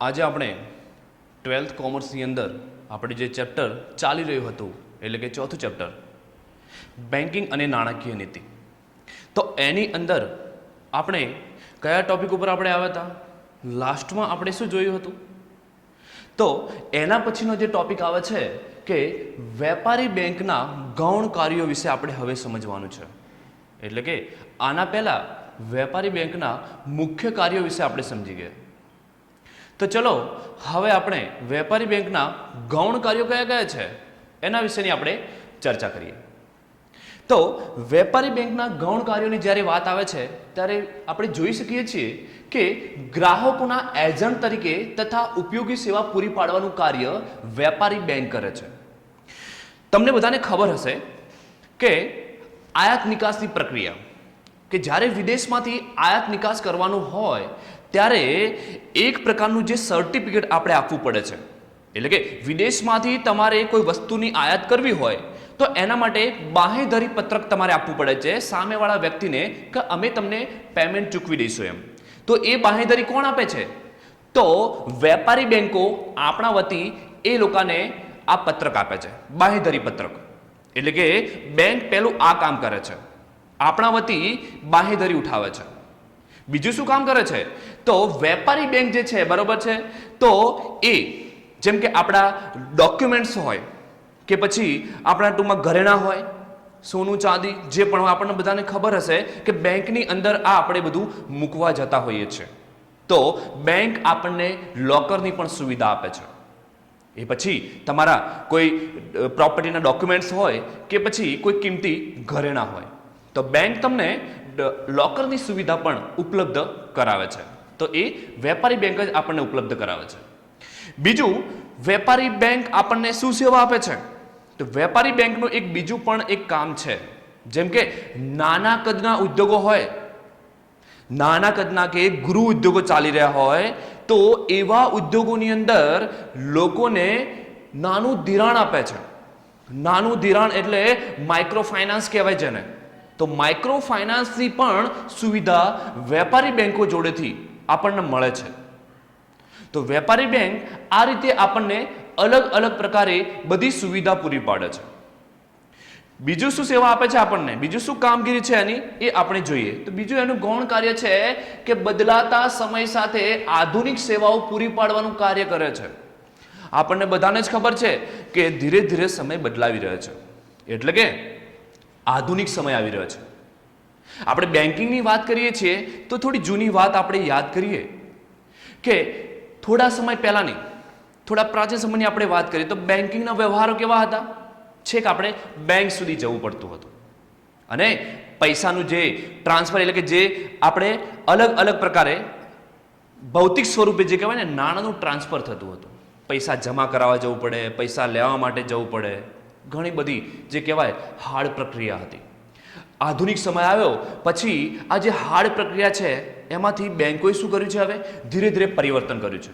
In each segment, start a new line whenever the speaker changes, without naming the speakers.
આજે આપણે 12th કોમર્સની અંદર આપણે જે ચેપ્ટર ચાલી રહ્યું હતું એટલે કે ચોથું ચેપ્ટર બેન્કિંગ અને નાણાકીય નીતિ, તો એની અંદર આપણે કયા ટોપિક ઉપર આપણે આવ્યા હતા? લાસ્ટમાં આપણે શું જોયું હતું? તો એના પછીનો જે ટોપિક આવે છે કે વેપારી બેંકના ગૌણ કાર્યો વિશે આપણે હવે સમજવાનું છે. એટલે કે આના પહેલા વેપારી બેંકના મુખ્ય કાર્યો વિશે આપણે સમજી ગયા. તો ચલો હવે આપણે વેપારી બેંકના ગૌણ કાર્યો કયા કયા છે એના વિશેની આપણે ચર્ચા કરીએ. તો વેપારી બેંકના ગૌણ કાર્યોની જ્યારે વાત આવે છે ત્યારે આપણે જોઈ શકીએ છીએ કે ગ્રાહકોના એજન્ટ તરીકે તથા ઉપયોગી સેવા પૂરી પાડવાનું કાર્ય વેપારી બેંક કરે છે. તમને બધાને ખબર હશે કે આયાત નિકાસની પ્રક્રિયા, કે જ્યારે વિદેશમાંથી આયાત નિકાસ કરવાનું હોય ત્યારે એક પ્રકારનું જે સર્ટિફિકેટ આપણે આપવું પડે છે. એટલે કે વિદેશમાંથી તમારે કોઈ વસ્તુની આયાત કરવી હોય તો એના માટે એક બાંહેધરી પત્રક તમારે આપવું પડે છે સામેવાળા વ્યક્તિને કે અમે તમને પેમેન્ટ ચૂકવી દઈશું એમ. તો એ બાંહેધરી કોણ આપે છે? તો વેપારી બેંકો આપણા વતી એ લોકોને આ પત્રક આપે છે, બાંહેધરી પત્રક. એટલે કે બેંક પહેલું આ કામ કરે છે, આપણા વતી બાંહેધરી ઉઠાવે છે. બીજું શું કામ કરે છે? તો વેપારી બેંક જે છે, બરોબર છે, તો એ જેમ કે આપણા ડોક્યુમેન્ટ્સ હોય કે પછી આપણા ટૂંકમાં ઘરેણા હોય, સોનું ચાંદી, જે પણ આપણને બધાને ખબર હશે કે બેંકની અંદર આ આપણે બધું મૂકવા જતા હોઈએ છીએ. તો બેંક આપણને લોકરની પણ સુવિધા આપે છે. એ પછી તમારા કોઈ પ્રોપર્ટીના ડોક્યુમેન્ટ્સ હોય કે પછી કોઈ કિંમતી ઘરેણા હોય તો બેંક તમને લોકરની સુવિધા પણ ઉપલબ્ધ કરાવે છે. તો એ વેપારી બેંક જ આપણને ઉપલબ્ધ કરાવે છે. બીજું, વેપારી બેંક આપણને શું સેવા આપે છે? તો વેપારી બેંકનું એક બીજું પણ એક કામ છે, જેમ કે નાના કદના ઉદ્યોગો હોય, નાના કદના કે ગૃહ ઉદ્યોગો ચાલી રહ્યા હોય તો એવા ઉદ્યોગોની અંદર લોકોને નાનું ધિરાણ આપે છે. નાનું ધિરાણ એટલે માઇક્રો ફાઇનાન્સ કહેવાય જેને. તો માઇક્રો ફાઇનાન્સની પણ સુવિધા વેપારી બેંકો જોડેથી આપણને મળે છે. તો વેપારી બેંક આ રીતે આપણને અલગ અલગ પ્રકારે બધી સુવિધા પૂરી પાડે છે. બીજું શું સેવા આપે છે આપણને, બીજું શું કામગીરી છે એની, એ આપણે જોઈએ. તો બીજું એનું ગૌણ કાર્ય છે કે બદલાતા સમય સાથે આધુનિક સેવાઓ પૂરી પાડવાનું કાર્ય કરે છે. આપણને બધાને જ ખબર છે કે ધીરે ધીરે સમય બદલાવી રહ્યો છે, એટલે કે આધુનિક સમય આવી રહ્યો છે. આપણે બેન્કિંગની વાત કરીએ છીએ તો થોડી જૂની વાત આપણે યાદ કરીએ કે થોડા સમય પહેલાની, થોડા પ્રાચીન સમયની આપણે વાત કરીએ તો બેન્કિંગના વ્યવહારો કેવા હતા? છેક આપણે બેંક સુધી જવું પડતું હતું અને પૈસાનું જે ટ્રાન્સફર, એટલે કે જે આપણે અલગ અલગ પ્રકારે ભૌતિક સ્વરૂપે જે કહેવાય ને નાણાંનું ટ્રાન્સફર થતું હતું. પૈસા જમા કરાવવા જવું પડે, પૈસા લેવા માટે જવું પડે, ઘણી બધી જે કહેવાય હાર્ડ પ્રક્રિયા હતી. આધુનિક સમય આવ્યો પછી આ જે હાર્ડ પ્રક્રિયા છે એમાંથી બેંકોએ શું કર્યું છે? હવે ધીરે ધીરે પરિવર્તન કર્યું છે,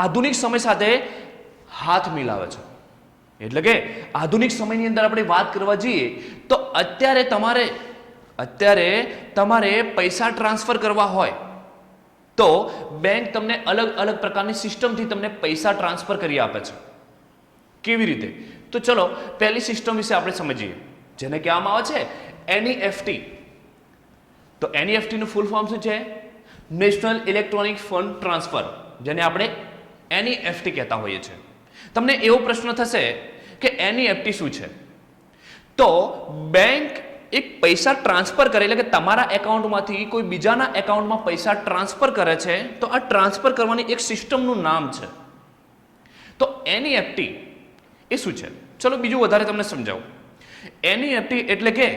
આધુનિક સમય સાથે હાથ મિલાવે છે. એટલે કે આધુનિક સમયની અંદર આપણે વાત કરવા જઈએ તો અત્યારે તમારે પૈસા ટ્રાન્સફર કરવા હોય તો બેંક તમને અલગ અલગ પ્રકારની સિસ્ટમથી તમને પૈસા ટ્રાન્સફર કરી આપે છે. કેવી રીતે? તો ચલો પહેલી સિસ્ટમ વિશે આપણે સમજીએ, જેને કહેવામાં આવે છે એનઈએફટી. તો એનઈએફટી નું ફૂલ ફોર્મ શું છે? નેશનલ ઇલેક્ટ્રોનિક ફંડ ટ્રાન્સફર, જેને આપણે એનઈએફટી કહેતા હોઈએ છીએ. તમને એવો પ્રશ્ન થશે કે એનઈએફટી શું છે? તો બેંક એક પૈસા ટ્રાન્સફર કરે, એટલે કે તમારા એકાઉન્ટમાંથી કોઈ બીજાના એકાઉન્ટમાં પૈસા ટ્રાન્સફર કરે છે તો આ ટ્રાન્સફર કરવાની એક સિસ્ટમનું નામ છે. તો એનઈએફટી એ શું છે? ચલો બીજું વધારે તમને સમજાવું. એનઈએફટી એટલે કે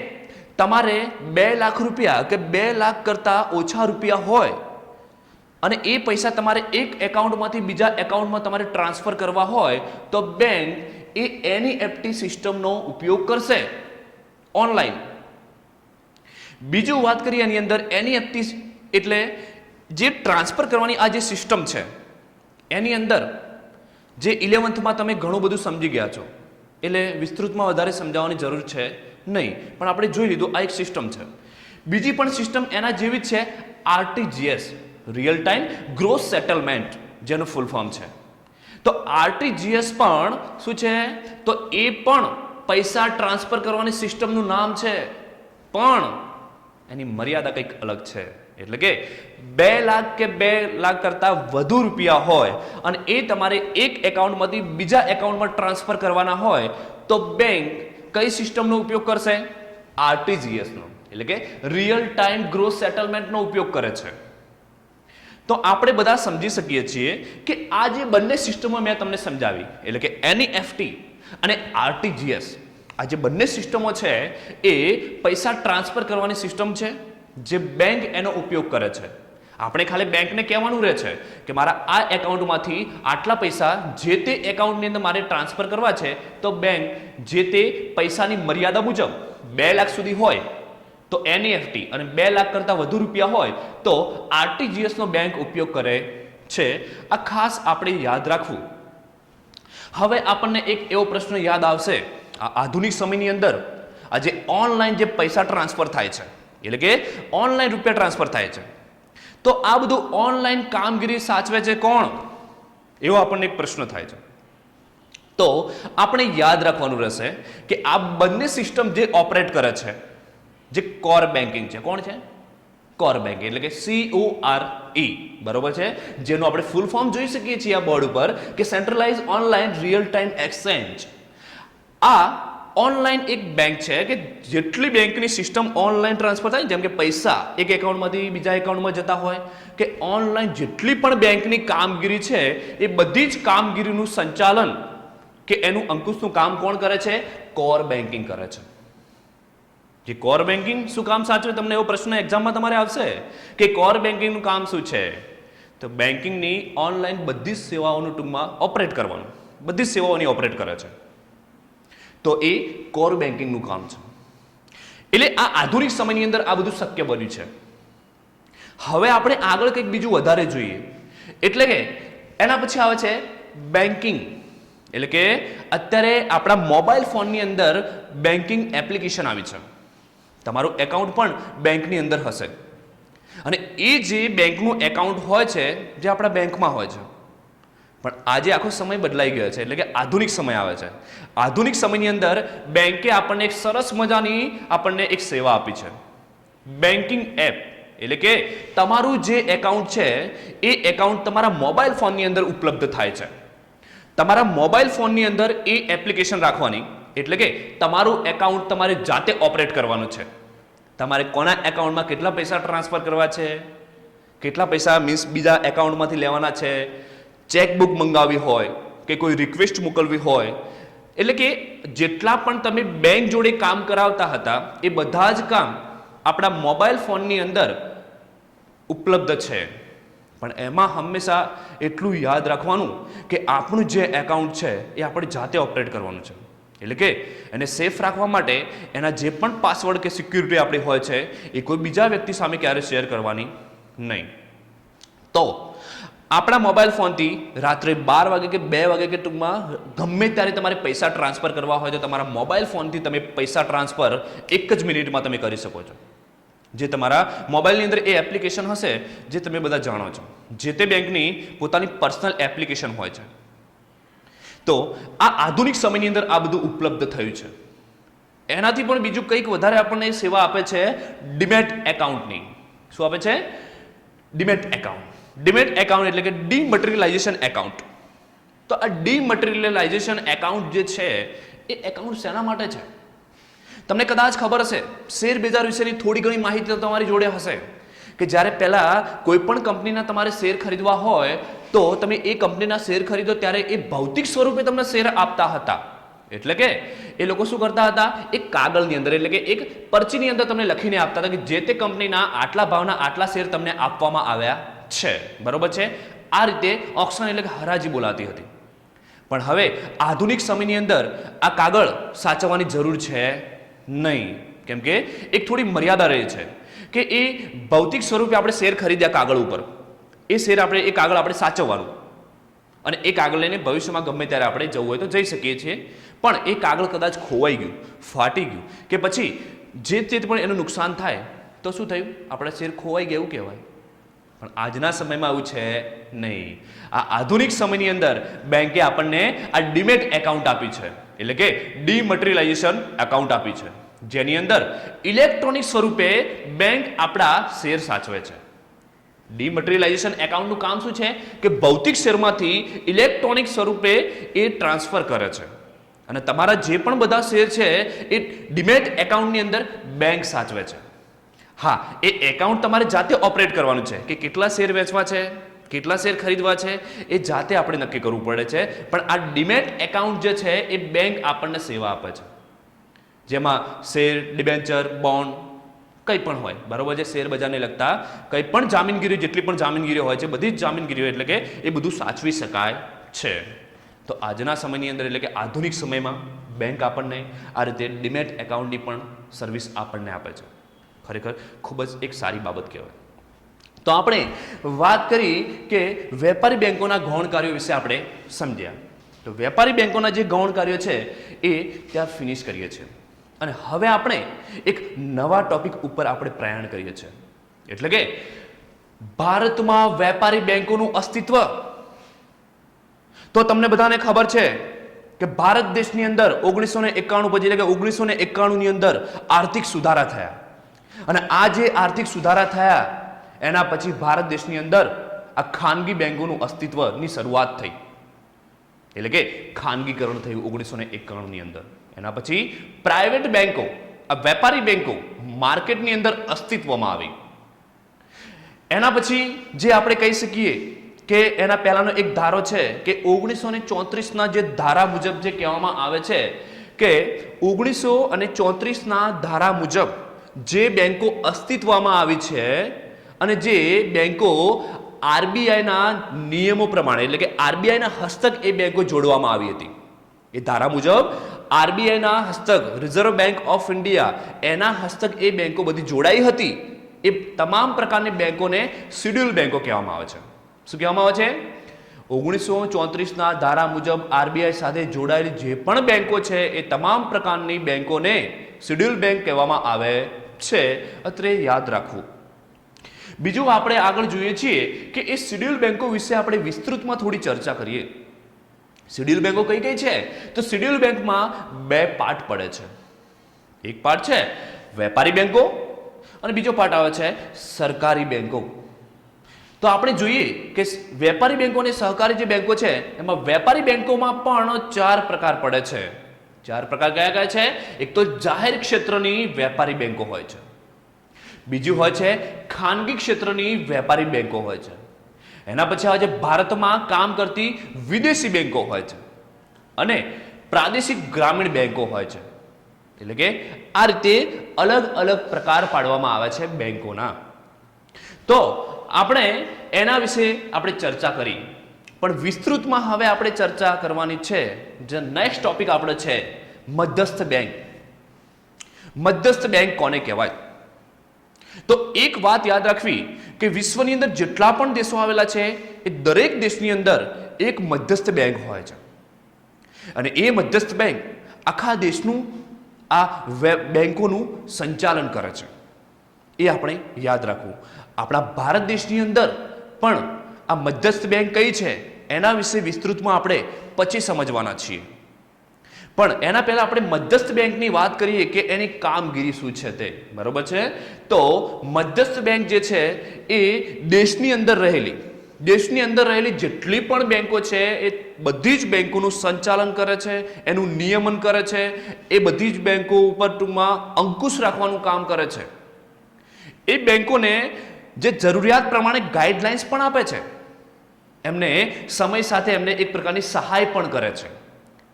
તમારે 2 લાખ રૂપિયા કે 2 લાખ કરતા ઓછા રૂપિયા હોય અને એ પૈસા તમારે એક એકાઉન્ટમાંથી બીજા એકાઉન્ટમાં તમારે ટ્રાન્સફર કરવા હોય તો બેંક એ એનઈએફટી સિસ્ટમનો ઉપયોગ કરશે ઓનલાઈન. બીજું વાત કરીએ એની અંદર એનઈએફટી એટલે જે ટ્રાન્સફર કરવાની આ જે સિસ્ટમ છે એની અંદર જે 11th તમે ઘણું બધું સમજી ગયા છો એટલે વિસ્તૃતમાં વધારે સમજાવવાની જરૂર છે નહીં, પણ આપણે જોઈ લીધું આ એક સિસ્ટમ છે. બીજી પણ સિસ્ટમ એના જેવી જ છે, RTGS, real time gross settlement, જેનું ફૂલ ફોર્મ છે. તો આરટીજીએસ પણ શું છે? તો એ પણ પૈસા ટ્રાન્સફર કરવાની સિસ્ટમનું નામ છે, પણ એની મર્યાદા કંઈક અલગ છે. એટલે કે 2 લાખ કે 2 લાખ કરતા વધુ રૂપિયા હોય અને એ તમારે એક એકાઉન્ટમાંથી બીજા એકાઉન્ટમાં ટ્રાન્સફર કરવાના હોય તો બેંક કઈ સિસ્ટમનો ઉપયોગ કરશે? આરટીજીએસનો, એટલે કે રિયલ ટાઈમ ગ્રોસ સેટલમેન્ટનો ઉપયોગ કરે છે. તો આપણે બધા સમજી શકીએ છીએ કે આ જે બંને સિસ્ટમો મેં તમને સમજાવી, એટલે કે એનઈએફટી અને આરટીજીએસ, આ જે બંને સિસ્ટમો છે એ પૈસા ટ્રાન્સફર કરવાની સિસ્ટમ છે જે બેંક એનો ઉપયોગ કરે છે. આપણે ખાલી બેંકને કહેવાનું રહે છે કે મારા આ એકાઉન્ટમાંથી આટલા પૈસા જે તે એકાઉન્ટની અંદર મારે ટ્રાન્સફર કરવા છે, તો બેંક જે તે પૈસાની મર્યાદા મુજબ 2 લાખ સુધી હોય તો એનઈએફટી અને 2 લાખ કરતાં વધુ રૂપિયા હોય તો આરટીજીએસનો બેંક ઉપયોગ કરે છે. આ ખાસ આપણે યાદ રાખવું. હવે આપણને એક એવો પ્રશ્ન યાદ આવશે, આ આધુનિક સમયની અંદર આ જે ઓનલાઈન જે પૈસા ટ્રાન્સફર થાય છે, એટલે કે ઓનલાઈન રૂપિયા ટ્રાન્સફર થાય છે, તો આ બધું ઓનલાઈન કામગીરી સાચવે છે કોણ? એવો આપણને એક પ્રશ્ન થાય છે. તો આપણે યાદ રાખવાનું રહેશે કે આ બંને સિસ્ટમ જે ઓપરેટ કરે છે, જે કોર બેન્કિંગ છે, કોણ છે? કોર બેન્કિંગ, એટલે કે CORE, બરોબર છે, જેનું આપણે ફૂલ ફોર્મ જોઈ શકીએ છીએ આ બોર્ડ ઉપર કે centralise online real time exchange. આ ઓનલાઈન એક બેંક છે કે જેટલી બેંકની સિસ્ટમ ઓનલાઈન ટ્રાન્સફર થાય, જેમ કે પૈસા એક એકાઉન્ટમાંથી બીજા એકાઉન્ટમાં જતા હોય, કે ઓનલાઈન જેટલી પણ બેંકની કામગીરી છે એ બધી જ કામગીરીનું સંચાલન કે એનું અંકુશનું કામ કોણ કરે છે? કોર બેન્કિંગ કરે છે. જે કોર બેન્કિંગ શું કામ સાચવે? તમને એવો પ્રશ્ન એક્ઝામમાં તમારે આવશે કે કોર બેન્કિંગનું કામ શું છે? તો બેન્કિંગની ઓનલાઈન બધી જ સેવાઓનું ટૂંકમાં ઓપરેટ કરવાનું, બધી જ સેવાઓની ઓપરેટ કરે છે. તો એ કોર બેન્કિંગનું કામ છે. એટલે આ આધુનિક સમયની અંદર આ બધું શક્ય બન્યું છે. હવે આપણે આગળ કંઈક બીજું વધારે જોઈએ, એટલે કે એના પછી આવે છે બેન્કિંગ. એટલે કે અત્યારે આપણા મોબાઈલ ફોનની અંદર બેન્કિંગ એપ્લિકેશન આવી છે. તમારું એકાઉન્ટ પણ બેંકની અંદર હશે અને એ જે બેંકનું એકાઉન્ટ હોય છે જે આપણા બેંકમાં હોય છે, પણ આજે આખો સમય બદલાઈ ગયો છે. એટલે કે આધુનિક સમય આવે છે. આધુનિક સમયની અંદર બેંકે આપણને એક સરસ મજાની આપણને એક સેવા આપી છે, બેન્કિંગ એપ. એટલે કે તમારું જે એકાઉન્ટ છે એ એકાઉન્ટ તમારા મોબાઈલ ફોનની અંદર ઉપલબ્ધ થાય છે. તમારા મોબાઈલ ફોનની અંદર એ એપ્લિકેશન રાખવાની, એટલે કે તમારું એકાઉન્ટ તમારે જાતે ઓપરેટ કરવાનું છે. તમારે કોના એકાઉન્ટમાં કેટલા પૈસા ટ્રાન્સફર કરવા છે, કેટલા પૈસા મીન્સ બીજા એકાઉન્ટમાંથી લેવાના છે, ચેકબુક મંગાવવી હોય કે કોઈ રિક્વેસ્ટ મોકલવી હોય, એટલે કે જેટલા પણ તમે બેંક જોડે કામ કરાવતા હતા એ બધા જ કામ આપણા મોબાઈલ ફોનની અંદર ઉપલબ્ધ છે. પણ એમાં હંમેશા એટલું યાદ રાખવાનું કે આપણું જે એકાઉન્ટ છે એ આપણે જાતે ઓપરેટ કરવાનું છે. એટલે કે એને સેફ રાખવા માટે એના જે પણ પાસવર્ડ કે સિક્યુરિટી આપણી હોય છે એ કોઈ બીજા વ્યક્તિ સામે ક્યારે શેર કરવાની નહીં. તો આપણા મોબાઈલ ફોનથી રાત્રે 12 વાગે કે 2 વાગે કે ટૂંકમાં ગમે ત્યારે તમારે પૈસા ટ્રાન્સફર કરવા હોય તો તમારા મોબાઈલ ફોનથી તમે પૈસા ટ્રાન્સફર 1 જ મિનિટમાં તમે કરી શકો છો. જે તમારા મોબાઈલની અંદર એ એપ્લિકેશન હશે જે તમે બધા જાણો છો, જે તે બેંકની પોતાની પર્સનલ એપ્લિકેશન હોય છે. તો આ આધુનિક સમયની અંદર આ બધું ઉપલબ્ધ થયું છે. એનાથી પણ બીજું કંઈક વધારે આપણને સેવા આપે છે ડીમેટ એકાઉન્ટની. શું આપે છે? Demat account. ડીમેટ એકાઉન્ટ એટલે કે ડીમટીરિયલાઇઝેશન એકાઉન્ટ. તો આ ડીમટીરિયલાઇઝેશન એકાઉન્ટ જે છે એ એકાઉન્ટ શેના માટે છે? તમને કદાચ ખબર હશે, શેર બજાર વિશેની થોડી ઘણી માહિતી તમારી જોડે હશે કે જ્યારે પહેલા કોઈ પણ કંપનીના તમારે શેર ખરીદવા હોય તો તમે એ કંપનીના શેર ખરીદો ત્યારે એ ભૌતિક સ્વરૂપે તમને શેર આપતા હતા. એટલે કે એ લોકો શું કરતા હતા? એક કાગળની અંદર, એટલે કે એક પરચીની અંદર તમને લખીને આપતા હતા કે જે તે કંપનીના આટલા ભાવના આટલા શેર તમને આપવામાં આવ્યા છે. બરોબર છે? આ રીતે ઓક્શન એટલે કે હરાજી બોલાતી હતી. પણ હવે આધુનિક સમયની અંદર આ કાગળ સાચવવાની જરૂર છે નહીં, કેમ કે એક થોડી મર્યાદા રહે છે કે એ ભૌતિક સ્વરૂપે આપણે શેર ખરીદ્યા કાગળ ઉપર, એ શેર આપણે એ કાગળ આપણે સાચવવાનું અને એ કાગળ લઈને ભવિષ્યમાં ગમે ત્યારે આપણે જવું હોય તો જઈ શકીએ છીએ. પણ એ કાગળ કદાચ ખોવાઈ ગયું, ફાટી ગયું કે પછી જે તે પણ એનું નુકસાન થાય તો શું થયું? આપણે શેર ખોવાઈ ગયા એવું કહેવાય. પણ આજના સમયમાં આવું છે નહીં. આ આધુનિક સમયની અંદર બેંકે આપણને આ ડીમેટ એકાઉન્ટ આપી છે, એટલે કે ડીમટીરિયલાઇઝેશન એકાઉન્ટ આપી છે, જેની અંદર ઇલેક્ટ્રોનિક સ્વરૂપે બેંક આપણા શેર સાચવે છે. ડીમટીરિયલાઇઝેશન એકાઉન્ટનું કામ શું છે કે ભૌતિક શેરમાંથી ઇલેક્ટ્રોનિક સ્વરૂપે એ ટ્રાન્સફર કરે છે અને તમારા જે પણ બધા શેર છે એ ડીમેટ એકાઉન્ટની અંદર બેંક સાચવે છે. હા, એ એકાઉન્ટ તમારે જાતે ઓપરેટ કરવાનું છે કે કેટલા શેર વેચવા છે, કેટલા શેર ખરીદવા છે, એ જાતે આપણે નક્કી કરવું પડે છે. પણ આ ડીમેટ એકાઉન્ટ જે છે એ બેંક આપણને સેવા આપે છે, જેમાં શેર, ડિબેન્ચર, બોન્ડ કંઈ પણ હોય, બરોબર છે, શેર બજારને લગતા કંઈ પણ જામીનગીરી, જેટલી પણ જામીનગીરીઓ હોય છે, બધી જ જામીનગીરીઓ એટલે કે એ બધું સાચવી શકાય છે. તો આજના સમયની અંદર એટલે કે આધુનિક સમયમાં બેંક આપણને આ રીતે ડીમેટ એકાઉન્ટની પણ સર્વિસ આપણને આપે છે. ખરેખર ખૂબ જ એક સારી બાબત કહેવાય. તો આપણે વાત કરી કે વેપારી બેંકોના ગૌણ કાર્યો વિશે આપણે સમજ્યા. તો વેપારી બેંકોના જે ગૌણ કાર્યો છે એ ત્યાં ફિનિશ કરીએ છીએ અને હવે આપણે એક નવા ટોપિક ઉપર આપણે પ્રયાણ કરીએ છીએ, એટલે કે ભારતમાં વેપારી બેંકોનું અસ્તિત્વ. તો તમને બધાને ખબર છે કે ભારત દેશની અંદર 1991 પછી એટલે કે 1991 ની અંદર આર્થિક સુધારા થયા અને આ જે આર્થિક સુધારા થયા એના પછી ભારત દેશની અંદર આ ખાનગી બેંકોનું અસ્તિત્વની શરૂઆત થઈ, એટલે કે ખાનગીકરણ થયું 1991 ની અંદર. એના પછી પ્રાઇવેટ બેંકો, આ વેપારી બેંકો માર્કેટની અંદર અસ્તિત્વમાં આવી. એના પછી જે આપણે કહી શકીએ કે એના પહેલાનો એક ધારો છે કે 1934ના જે ધારા મુજબ જે કહેવામાં આવે છે કે 1934ના ધારા મુજબ જે બેંકો અસ્તિત્વમાં આવી છે અને જે બેંકો આરબીઆઈના નિયમો પ્રમાણે એટલે કે આરબીઆઈના હસ્તક એ બેંકો જોડવામાં આવી હતી. એ ધારા મુજબ આરબીઆઈના હસ્તક, રિઝર્વ બેંક ઓફ ઇન્ડિયા, એના હસ્તક એ બેંકો બધી જોડાઈ હતી. એ તમામ પ્રકારની બેંકોને શેડ્યુલ બેંકો કહેવામાં આવે છે. શું કહેવામાં આવે છે? 1934ના ધારા મુજબ આરબીઆઈ સાથે જોડાયેલી જે પણ બેંકો છે એ તમામ પ્રકારની બેંકોને શેડ્યુલ બેંક કહેવામાં આવે છે. અત્રે યાદ રાખવું. બીજું આપણે આગળ જોઈએ છીએ કે એ શેડ્યુલ બેંકો વિશે આપણે વિસ્તૃતમાં થોડી ચર્ચા કરીએ. શેડ્યુલ બેંકો કઈ કઈ છે? તો શેડ્યુલ બેંકમાં બે પાર્ટ પડે છે. એક પાર્ટ છે વેપારી બેંકો અને બીજો પાર્ટ આવે છે સરકારી બેંકો. તો આપણે જોઈએ કે વેપારી બેંકો અને સહકારી જે બેંકો છે એમાં વેપારી બેંકોમાં પણ 4 પ્રકાર પડે છે. 4 પ્રકાર કયા કયા છે? એક તો જાહેર ક્ષેત્રની વેપારી બેંકો હોય છે, બીજું હોય છે ખાનગી ક્ષેત્રની વેપારી બેંકો હોય છે, એના પછી આવે છે ભારતમાં કામ કરતી વિદેશી બેંકો હોય છે અને પ્રાદેશિક ગ્રામીણ બેંકો હોય છે. એટલે કે આ રીતે અલગ અલગ પ્રકાર પાડવામાં આવે છે બેંકોના. તો આપણે એના વિશે આપણે ચર્ચા કરી, પણ વિસ્તૃતમાં હવે આપણે ચર્ચા કરવાની છે. જે નેક્સ્ટ ટોપિક આપણો છે મધ્યસ્થ બેંક. મધ્યસ્થ બેંક કોને કહેવાય? તો એક વાત યાદ રાખવી કે વિશ્વની અંદર જેટલા પણ દેશો આવેલા છે એ દરેક દેશની અંદર એક મધ્યસ્થ બેંક હોય છે અને એ મધ્યસ્થ બેંક આખા દેશનું આ બેંકોનું સંચાલન કરે છે. એ આપણે યાદ રાખવું. આપણા ભારત દેશની અંદર પણ આ મધ્યસ્થ બેંક કઈ છે એના વિશે વિસ્તૃતમાં આપણે પછી સમજવાના છીએ. પણ એના પહેલા આપણે મધ્યસ્થ બેંકની વાત કરીએ કે એની કામગીરી શું છે તે, બરોબર છે? તો મધ્યસ્થ બેંક જે છે એ દેશની અંદર રહેલી જેટલી પણ બેંકો છે એ બધી જ બેંકોનું સંચાલન કરે છે, એનું નિયમન કરે છે, એ બધી જ બેંકો ઉપર ટૂંકમાં અંકુશ રાખવાનું કામ કરે છે. એ બેંકોને જે જરૂરિયાત પ્રમાણે ગાઈડલાઇન્સ પણ આપે છે, એમને સમય સાથે એમને એક પ્રકારની સહાય પણ કરે છે.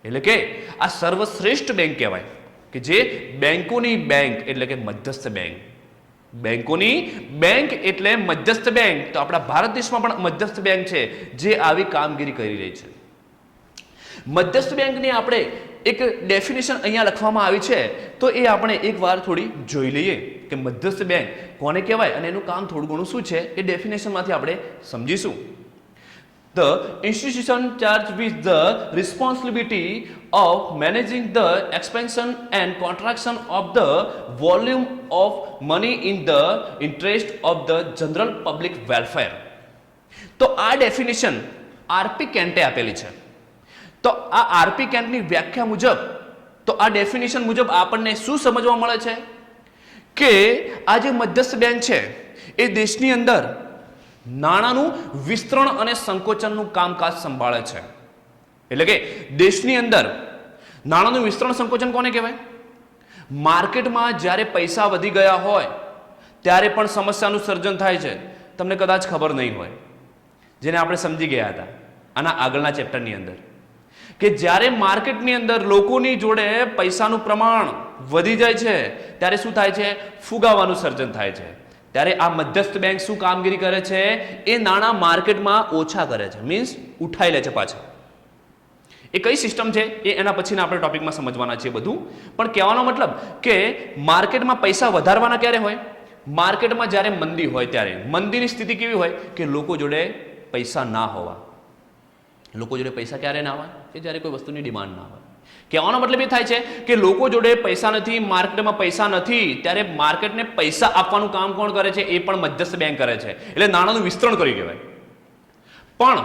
એટલે કે આ સર્વશ્રેષ્ઠ બેંક કહેવાય કે જે બેંકોની બેંક એટલે કે મધ્યસ્થ બેંક. બેંકોની બેંક એટલે મધ્યસ્થ બેંક. તો આપણા ભારત દેશમાં પણ મધ્યસ્થ બેંક છે જે આવી કામગીરી કરી રહી છે. મધ્યસ્થ બેંકની આપણે એક ડેફિનેશન અહીંયા લખવામાં આવી છે, તો એ આપણે એકવાર થોડી જોઈ લઈએ કે મધ્યસ્થ બેંક કોને કહેવાય અને એનું કામ થોડું ઘણું શું છે એ ડેફિનેશનમાંથી આપણે સમજીશું. The institution charged with the responsibility of managing the expansion and contraction of the volume of money in the interest of the general public welfare. તો આ ડેફિનેશન આરપી કેન્ટે આપેલી છે. તો આ આરપી કેન્ટની વ્યાખ્યા મુજબ, તો આ ડેફિનેશન મુજબ આપણને શું સમજવા મળે છે કે આ જે મધ્યસ્થ બેંક છે એ દેશની અંદર નાણાંનું વિસ્તરણ અને સંકોચનનું કામકાજ સંભાળે છે. એટલે કે દેશની અંદર નાણાંનું વિસ્તરણ સંકોચન કોને કહેવાય? માર્કેટમાં જ્યારે પૈસા વધી ગયા હોય ત્યારે પણ સમસ્યાનું સર્જન થાય છે. તમને કદાચ ખબર નહીં હોય, જેને આપણે સમજી ગયા હતા આના આગળના ચેપ્ટરની અંદર, કે જ્યારે માર્કેટની અંદર લોકોની જોડે પૈસાનું પ્રમાણ વધી જાય છે ત્યારે શું થાય છે? ફુગાવાનું સર્જન થાય છે. ત્યારે આ મધ્યસ્થ બેંક શું કામગીરી કરે છે? એ નાણાં માર્કેટમાં ઓછા કરે છે, મીન્સ ઉઠાઈ લે છે પાછા. એ કઈ સિસ્ટમ છે એ એના પછીના આપણે ટોપિકમાં સમજવાના છીએ બધું. પણ કહેવાનો મતલબ કે માર્કેટમાં પૈસા વધારવાના ક્યારે હોય? માર્કેટમાં જ્યારે મંદી હોય ત્યારે. મંદીની સ્થિતિ કેવી હોય? કે લોકો જોડે પૈસા ના હોવા. લોકો જોડે પૈસા ક્યારે ના હોય? કે જ્યારે કોઈ વસ્તુની ડિમાન્ડ ના હોય. કહેવાનો મતલબ એ થાય છે કે લોકો જોડે પૈસા નથી, માર્કેટમાં પૈસા નથી, ત્યારે માર્કેટને પૈસા આપવાનું કામ કોણ કરે છે? એ પણ મધ્યસ્થ બેંક કરે છે. એટલે નાણાંનું વિસ્તરણ કરી કહેવાય. પણ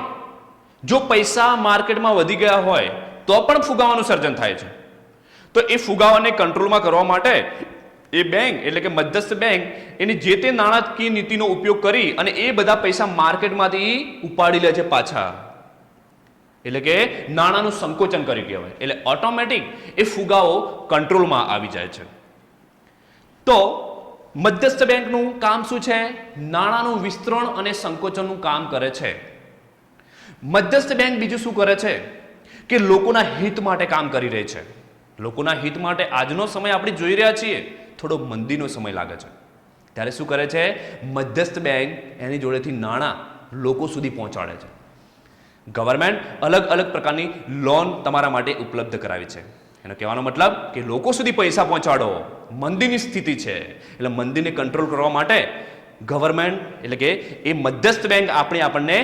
જો પૈસા માર્કેટમાં વધી ગયા હોય તો પણ ફુગાવાનું સર્જન થાય છે. તો એ ફુગાવાને કંટ્રોલમાં કરવા માટે એ બેંક એટલે કે મધ્યસ્થ બેંક એની જે તે નાણાકીય નીતિનો ઉપયોગ કરી અને એ બધા પૈસા માર્કેટમાંથી ઉપાડી લે છે પાછા. એટલે કે નાણાંનું સંકોચન કર્યું કહેવાય. એટલે ઓટોમેટિક એ ફુગાવો કંટ્રોલમાં આવી જાય છે. તો મધ્યસ્થ બેંકનું કામ શું છે? નાણાંનું વિસ્તરણ અને સંકોચનનું કામ કરે છે. મધ્યસ્થ બેંક બીજું શું કરે છે કે લોકોના હિત માટે કામ કરી રહી છે. લોકોના હિત માટે આજનો સમય આપણે જોઈ રહ્યા છીએ, થોડો મંદીનો સમય લાગે છે, ત્યારે શું કરે છે? મધ્યસ્થ બેંક એની જોડેથી નાણાં લોકો સુધી પહોંચાડે છે. ગવર્મેન્ટ અલગ અલગ પ્રકારની લોન તમારા માટે ઉપલબ્ધ કરાવી છે. એનો કહેવાનો મતલબ કે લોકો સુધી પૈસા પહોંચાડો. મંદીની સ્થિતિ છે એટલે મંદીને કંટ્રોલ કરવા માટે ગવર્મેન્ટ એટલે કે એ મધ્યસ્થ બેંક આપણને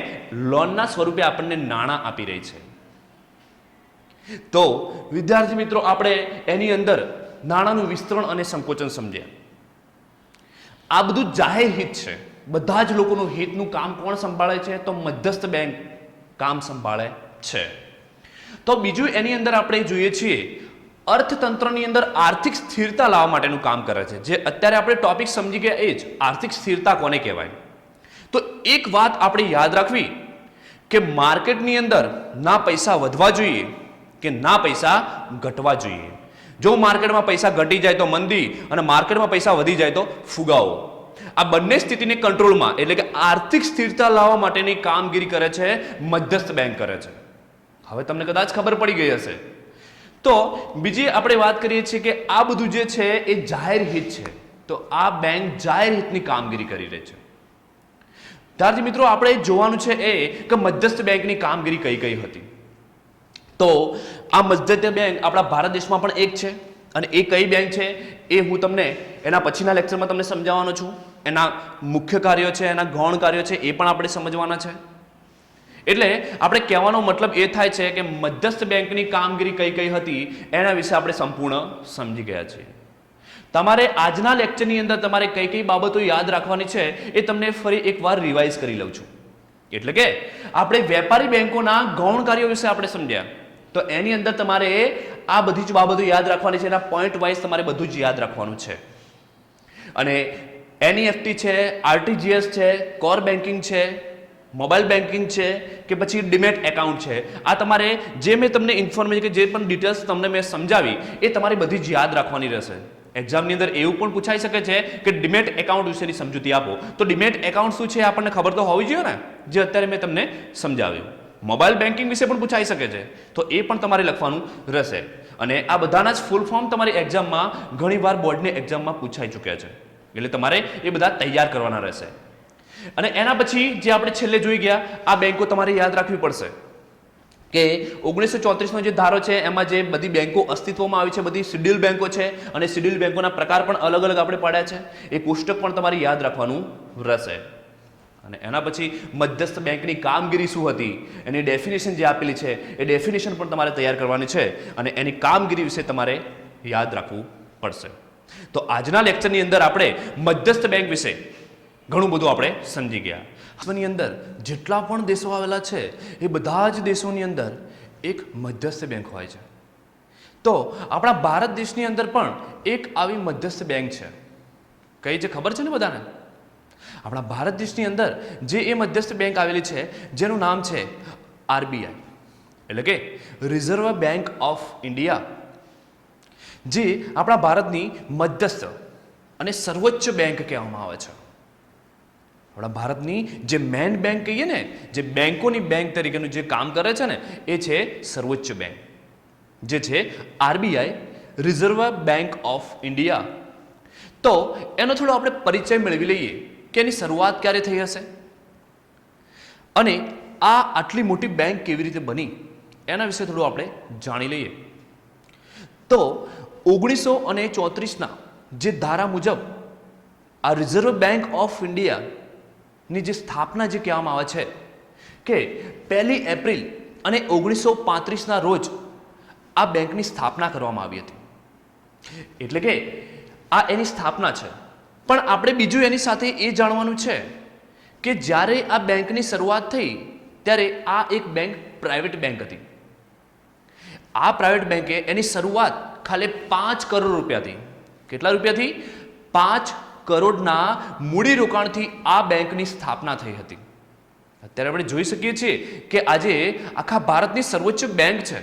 લોનના સ્વરૂપે આપણને નાણાં આપી રહી છે. તો વિદ્યાર્થી મિત્રો, આપણે એની અંદર નાણાંનું વિસ્તરણ અને સંકોચન સમજ્યા. આ બધું જાહેર હિત છે. બધા જ લોકોનું હિતનું કામ કોણ સંભાળે છે? તો મધ્યસ્થ બેંક કામ સંભાળે છે. તો બીજું એની અંદર આપણે જોઈએ છીએ અર્થતંત્રની અંદર આર્થિક સ્થિરતા લાવવા માટેનું કામ કરે છે. જે અત્યારે આપણે ટોપિક સમજી ગયા એ જ આર્થિક સ્થિરતા કોને કહેવાય. તો એક વાત આપણે યાદ રાખવી કે માર્કેટની અંદર ના પૈસા વધવા જોઈએ કે ના પૈસા ઘટવા જોઈએ. જો માર્કેટમાં પૈસા ઘટી જાય તો મંદી અને માર્કેટમાં પૈસા વધી જાય તો ફુગાવો. આ બંને સ્થિતિને કંટ્રોલમાં એટલે કે આર્થિક સ્થિરતા લાવવા માટેની કામગીરી કરે છે મધ્યસ્થ બેંક કરે છે. હવે તમને કદાચ ખબર પડી ગઈ હશે. તો બીજી આપણે વાત કરીએ છીએ કે આ બધું જે છે એ જાહેર હિત છે. તો આ બેંક જાહેર હિતની કામગીરી કરી રહી છે. ત્યારથી મિત્રો આપણે જોવાનું છે એ કે મધ્યસ્થ બેંકની કામગીરી કઈ કઈ હતી. તો આ મધ્યસ્થ બેંક આપણા ભારત દેશમાં પણ એક છે. અને એ કઈ બેંક છે એ હું તમને એના પછીના લેક્ચરમાં તમને સમજાવવાનો છું. એના મુખ્ય કાર્યો છે, એના ગૌણ કાર્યો છે, એ પણ આપણે સમજવાના છે. એટલે આપણે કહેવાનો મતલબ એ થાય છે કે મધ્યસ્થ બેંકની કામગીરી કઈ કઈ હતી એના વિશે આપણે સંપૂર્ણ સમજી ગયા છીએ. તમારે આજના લેક્ચરની અંદર તમારે કઈ કઈ બાબતો યાદ રાખવાની છે એ તમને ફરી એકવાર રિવાઇઝ કરી લઉં છું. એટલે કે આપણે વેપારી બેંકોના ગૌણ કાર્યો વિશે આપણે સમજ્યા. તો એની અંદર તમારે આ બધી જ બાબતો યાદ રાખવાની છે. એના પોઈન્ટ વાઇઝ તમારે બધું જ યાદ રાખવાનું છે. અને એનઈએફટી છે, આરટીજીએસ છે, કોર બેન્કિંગ છે, મોબાઈલ બેન્કિંગ છે કે પછી ડીમેટ એકાઉન્ટ છે, આ તમારે જે મેં તમને ઇન્ફોર્મેશન કે જે પણ ડિટેલ્સ તમને મેં સમજાવી એ તમારે બધી જ યાદ રાખવાની રહેશે. એક્ઝામની અંદર એવું પણ પૂછાઈ શકે છે કે ડીમેટ એકાઉન્ટ વિશેની સમજૂતી આપો. તો ડીમેટ એકાઉન્ટ શું છે આપણને ખબર તો હોવી જોઈએ ને, જે અત્યારે મેં તમને સમજાવ્યું. મોબાઈલ બેન્કિંગ વિશે પણ પૂછાઈ શકે છે, તો એ પણ તમારે લખવાનું રહેશે. અને આ બધાના જ ફૂલ ફોર્મ તમારી એક્ઝામમાં ઘણીવાર બોર્ડની એક્ઝામમાં પૂછાઈ ચૂક્યા છે. એટલે તમારે એ બધા તૈયાર કરવાના રહેશે. અને એના પછી જે આપણે છેલ્લે જોઈ ગયા આ બેંકો તમારે યાદ રાખવી પડશે કે 1934નો જે ધારો છે એમાં જે બધી બેંકો અસ્તિત્વમાં આવી છે, બધી શિડ્યુલ બેંકો છે અને શિડ્યુલ બેંકોના પ્રકાર પણ અલગ અલગ આપણે પાડ્યા છે. એ પુસ્તક પણ તમારે યાદ રાખવાનું રહેશે. અને એના પછી મધ્યસ્થ બેંકની કામગીરી શું હતી એની ડેફિનેશન જે આપેલી છે એ ડેફિનેશન પણ તમારે તૈયાર કરવાની છે અને એની કામગીરી વિશે તમારે યાદ રાખવું પડશે. તો આજના લેક્ચરની અંદર આપણે મધ્યસ્થ બેંક વિશે ઘણું બધું આપણે સમજી ગયા. વિશ્વની અંદર જેટલા પણ દેશો આવેલા છે એ બધા જ દેશોની અંદર એક મધ્યસ્થ બેંક હોય છે. તો આપણા ભારત દેશની અંદર પણ એક આવી મધ્યસ્થ બેંક છે. કઈ છે ખબર છે ને બધાને? આપણા ભારત દેશની અંદર જે એ મધ્યસ્થ બેંક આવેલી છે જેનું નામ છે આરબીઆઈ એટલે કે રિઝર્વ બેંક ઓફ ઇન્ડિયા, જે આપણા ભારતની મધ્યસ્થ અને સર્વોચ્ચ બેંક કહેવામાં આવે છે. આપણા ભારતની જે મેન બેંક કહીએ ને, જે બેંકોની બેંક તરીકેનું જે કામ કરે છે ને, એ છે સર્વોચ્ચ બેંક, જે છે RBI reserve bank of India. તો એનો થોડો આપણે પરિચય મેળવી લઈએ કે એની શરૂઆત ક્યારે થઈ હશે અને આ આટલી મોટી બેંક કેવી રીતે બની એના વિશે થોડું આપણે જાણી લઈએ. તો 1934ના જે ધારા મુજબ આ રિઝર્વ બેંક ઓફ ઇન્ડિયાની જે સ્થાપના જે કહેવામાં આવે છે કે 1 એપ્રિલ અને 1935ના રોજ આ બેંકની સ્થાપના કરવામાં આવી હતી. એટલે કે આ એની સ્થાપના છે. પણ આપણે બીજું એની સાથે એ જાણવાનું છે કે જ્યારે આ બેંકની શરૂઆત થઈ ત્યારે આ એક બેંક પ્રાઇવેટ બેંક હતી. આ પ્રાઇવેટ બેંકે એની શરૂઆત ખાલી 5 કરોડ રૂપિયાથી, કેટલા રૂપિયાથી? 5 કરોડના મૂડીરોકાણથી આ બેંકની સ્થાપના થઈ હતી. અત્યારે આપણે જોઈ શકીએ છીએ કે આજે આખા ભારતની સર્વોચ્ચ બેંક છે,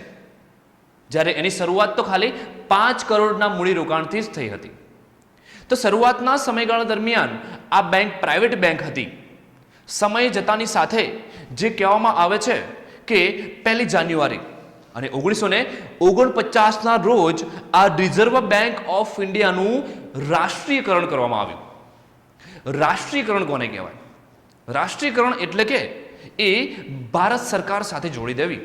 જ્યારે એની શરૂઆત તો ખાલી 5 કરોડના મૂડીરોકાણથી જ થઈ હતી. તો શરૂઆતના સમયગાળા દરમિયાન આ બેંક પ્રાઇવેટ બેંક હતી. સમય જતાની સાથે જે કહેવામાં આવે છે કે 1 જાન્યુઆરી અને 1949ના રોજ આ રિઝર્વ બેંક ઓફ ઇન્ડિયાનું રાષ્ટ્રીયકરણ કરવામાં આવ્યું. રાષ્ટ્રીયકરણ કોને કહેવાય? રાષ્ટ્રીયકરણ એટલે કે એ ભારત સરકાર સાથે જોડી દેવી.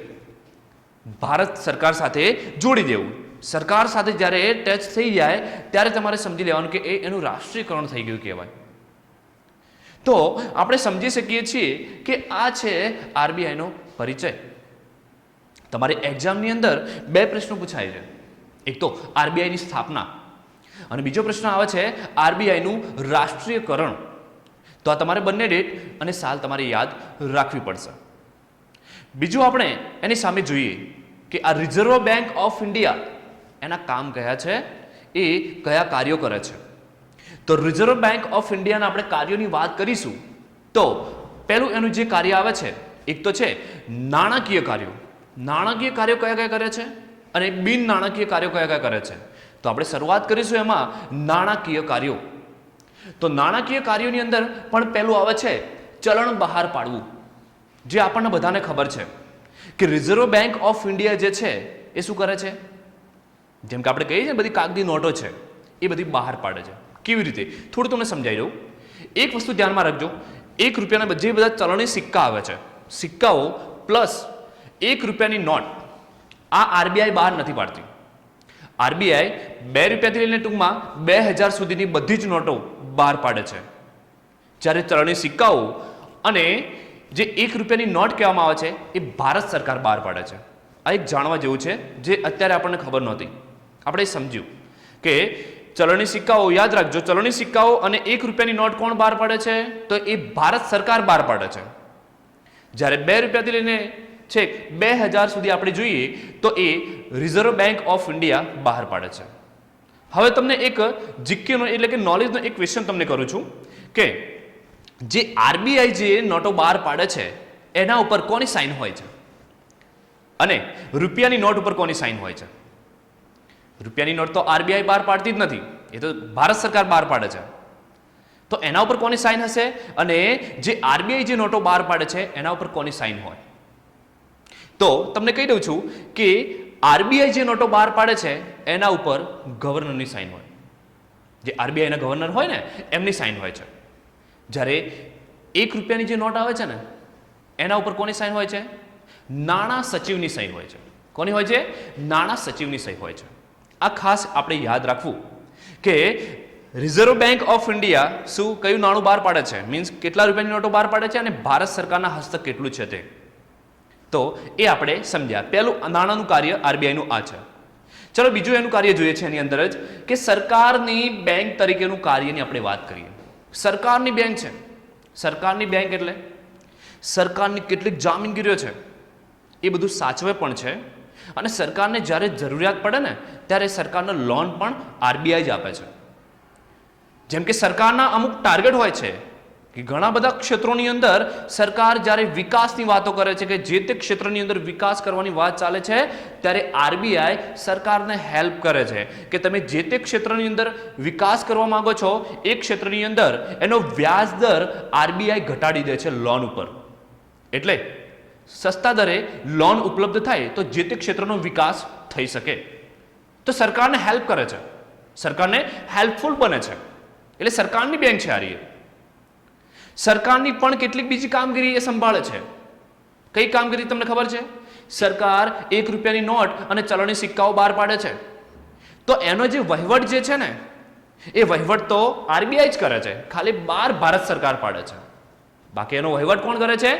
ભારત સરકાર સાથે જોડી દેવું. સરકાર સાથે જ્યારે ટચ થઈ જાય ત્યારે તમારે સમજી લેવાનું કે એનું રાષ્ટ્રીયકરણ થઈ ગયું કહેવાય. તો આપણે સમજી શકીએ છીએ કે આ છે આરબીઆઈનો પરિચય. તમારી એક્ઝામની અંદર 2 પ્રશ્નો પૂછાય છે. એક તો આરબીઆઈની સ્થાપના અને બીજો પ્રશ્ન આવે છે આરબીઆઈનું રાષ્ટ્રીયકરણ. તો આ તમારે બંને ડેટ અને સાલ તમારે યાદ રાખવી પડશે. બીજું આપણે એની સામે જોઈએ કે આ રિઝર્વ બેંક ઓફ ઇન્ડિયા એના કામ કયા છે, એ કયા કાર્યો કરે છે. તો રિઝર્વ બેંક ઓફ ઇન્ડિયાના આપણે કાર્યોની વાત કરીશું તો પહેલું એનું જે કાર્ય આવે છે એક તો છે નાણાકીય કાર્યો. નાણાકીય કાર્યો કયા કયા કરે છે અને બિન નાણાકીય કાર્યો કયા કયા કરે છે. તો આપણે શરૂઆત કરીશું એમાં નાણાકીય કાર્યો. તો નાણાકીય કાર્યોની અંદર પણ પહેલું આવે છે ચલણ બહાર પાડવું. જે આપણને બધાને ખબર છે કે રિઝર્વ બેંક ઓફ ઇન્ડિયા જે છે એ શું કરે છે? જેમ કે આપણે કહીએ છીએ બધી કાગદી નોટો છે એ બધી બહાર પાડે છે. કેવી રીતે? થોડું તમને સમજાવી દઉં. એક વસ્તુ ધ્યાનમાં રાખજો, 1 રૂપિયાના જે બધા ચલણી સિક્કા આવે છે, સિક્કાઓ પ્લસ 1 રૂપિયાની નોટ, આ આરબીઆઈ બહાર નથી પાડતી. આરબીઆઈ 2 રૂપિયાથી લઈને ટૂંકમાં 2000 સુધીની બધી જ નોટો બહાર પાડે છે. જ્યારે ચલણી સિક્કાઓ અને જે 1 રૂપિયાની નોટ કહેવામાં આવે છે એ ભારત સરકાર બહાર પાડે છે. આ એક જાણવા જેવું છે જે અત્યારે આપણને ખબર નહોતી. આપણે સમજ્યું કે ચલણી સિક્કાઓ, યાદ રાખજો, ચલણી સિક્કાઓ અને 1 રૂપિયાની નોટ કોણ બહાર પાડે છે? તો એ ભારત સરકાર બહાર પાડે છે. જ્યારે 2 રૂપિયાથી લઈને છેક 2000 સુધી આપણે જોઈએ તો એ રિઝર્વ બેંક ઓફ ઇન્ડિયા બહાર પાડે છે. હવે તમને એક જીકેનો એટલે કે નોલેજનો એક ક્વેશ્ચન તમને કરું છું કે જે આરબીઆઈ જે નોટો બહાર પાડે છે એના ઉપર કોની સાઇન હોય છે અને રૂપિયાની નોટ ઉપર કોની સાઇન હોય છે? રૂપિયાની નોટ તો આરબીઆઈ બહાર પાડતી જ નથી, એ તો ભારત સરકાર બહાર પાડે છે. તો એના ઉપર કોની સાઇન હશે અને જે આરબીઆઈ જે નોટો બહાર પાડે છે એના ઉપર કોની સાઇન હોય? તો તમને કહી દઉં છું કે આરબીઆઈ જે નોટો બહાર પાડે છે એના ઉપર ગવર્નરની સાઇન હોય. જે આરબીઆઈના ગવર્નર હોય ને એમની સાઇન હોય છે. જ્યારે 1 રૂપિયાની જે નોટ આવે છે ને એના ઉપર કોની સાઇન હોય છે? નાણાં સચિવની સહી હોય છે. કોની હોય છે? નાણાં સચિવની સહી હોય છે. આ ખાસ આપણે યાદ રાખવું કે રિઝર્વ બેંક ઓફ ઇન્ડિયા શું કયું નાણું બહાર પાડે છે, મીન્સ કેટલા રૂપિયાની નોટો બહાર પાડે છે અને ભારત સરકારના હસ્તક કેટલું છે તે. તો એ આપણે સમજ્યા. પહેલું નાણાંનું કાર્ય આરબીઆઈનું આ છે. ચલો બીજું એનું કાર્ય જોઈએ છે એની અંદર જ કે સરકારની બેંક તરીકેનું કાર્યની આપણે વાત કરીએ. સરકારની બેંક છે. સરકારની બેંક એટલે સરકારની કેટલીક જામીનગીરીઓ છે એ બધું સાચવે પણ છે અને સરકારને જ્યારે જરૂરિયાત પડે ને ત્યારે સરકારને લોન પણ આરબીઆઈ જ આપે છે. જેમ કે સરકારના અમુક ટાર્ગેટ હોય છે કે ઘણા બધા ક્ષેત્રોની અંદર સરકાર જ્યારે વિકાસની વાતો કરે છે કે જે તે ક્ષેત્રની અંદર વિકાસ કરવાની વાત ચાલે છે ત્યારે આરબીઆઈ સરકારને હેલ્પ કરે છે કે તમે જે તે ક્ષેત્રની અંદર વિકાસ કરવા માંગો છો એ ક્ષેત્રની અંદર એનો વ્યાજ દર આરબીઆઈ ઘટાડી દે છે લોન ઉપર. એટલે સસ્તા દરે લોન ઉપલબ્ધ થાય તો જે તે ક્ષેત્રનો વિકાસ થઈ શકે. તો સરકારને હેલ્પ કરે છે, સરકારને હેલ્પફુલ બને છે. એટલે સરકારની બેંક છે આ. સરકારની પણ કેટલીક બીજી કામગીરી એ સંભાળે છે. કઈ કામગીરી તમને ખબર છે? સરકાર 1 રૂપિયાની નોટ અને ચલણી સિક્કાઓ બહાર પાડે છે તો એનો જે વહીવટ જે છે ને એ વહીવટ તો આરબીઆઈ જ કરે છે, ખાલી બહાર ભારત સરકાર પાડે છે. બાકી એનો વહીવટ કોણ કરે છે?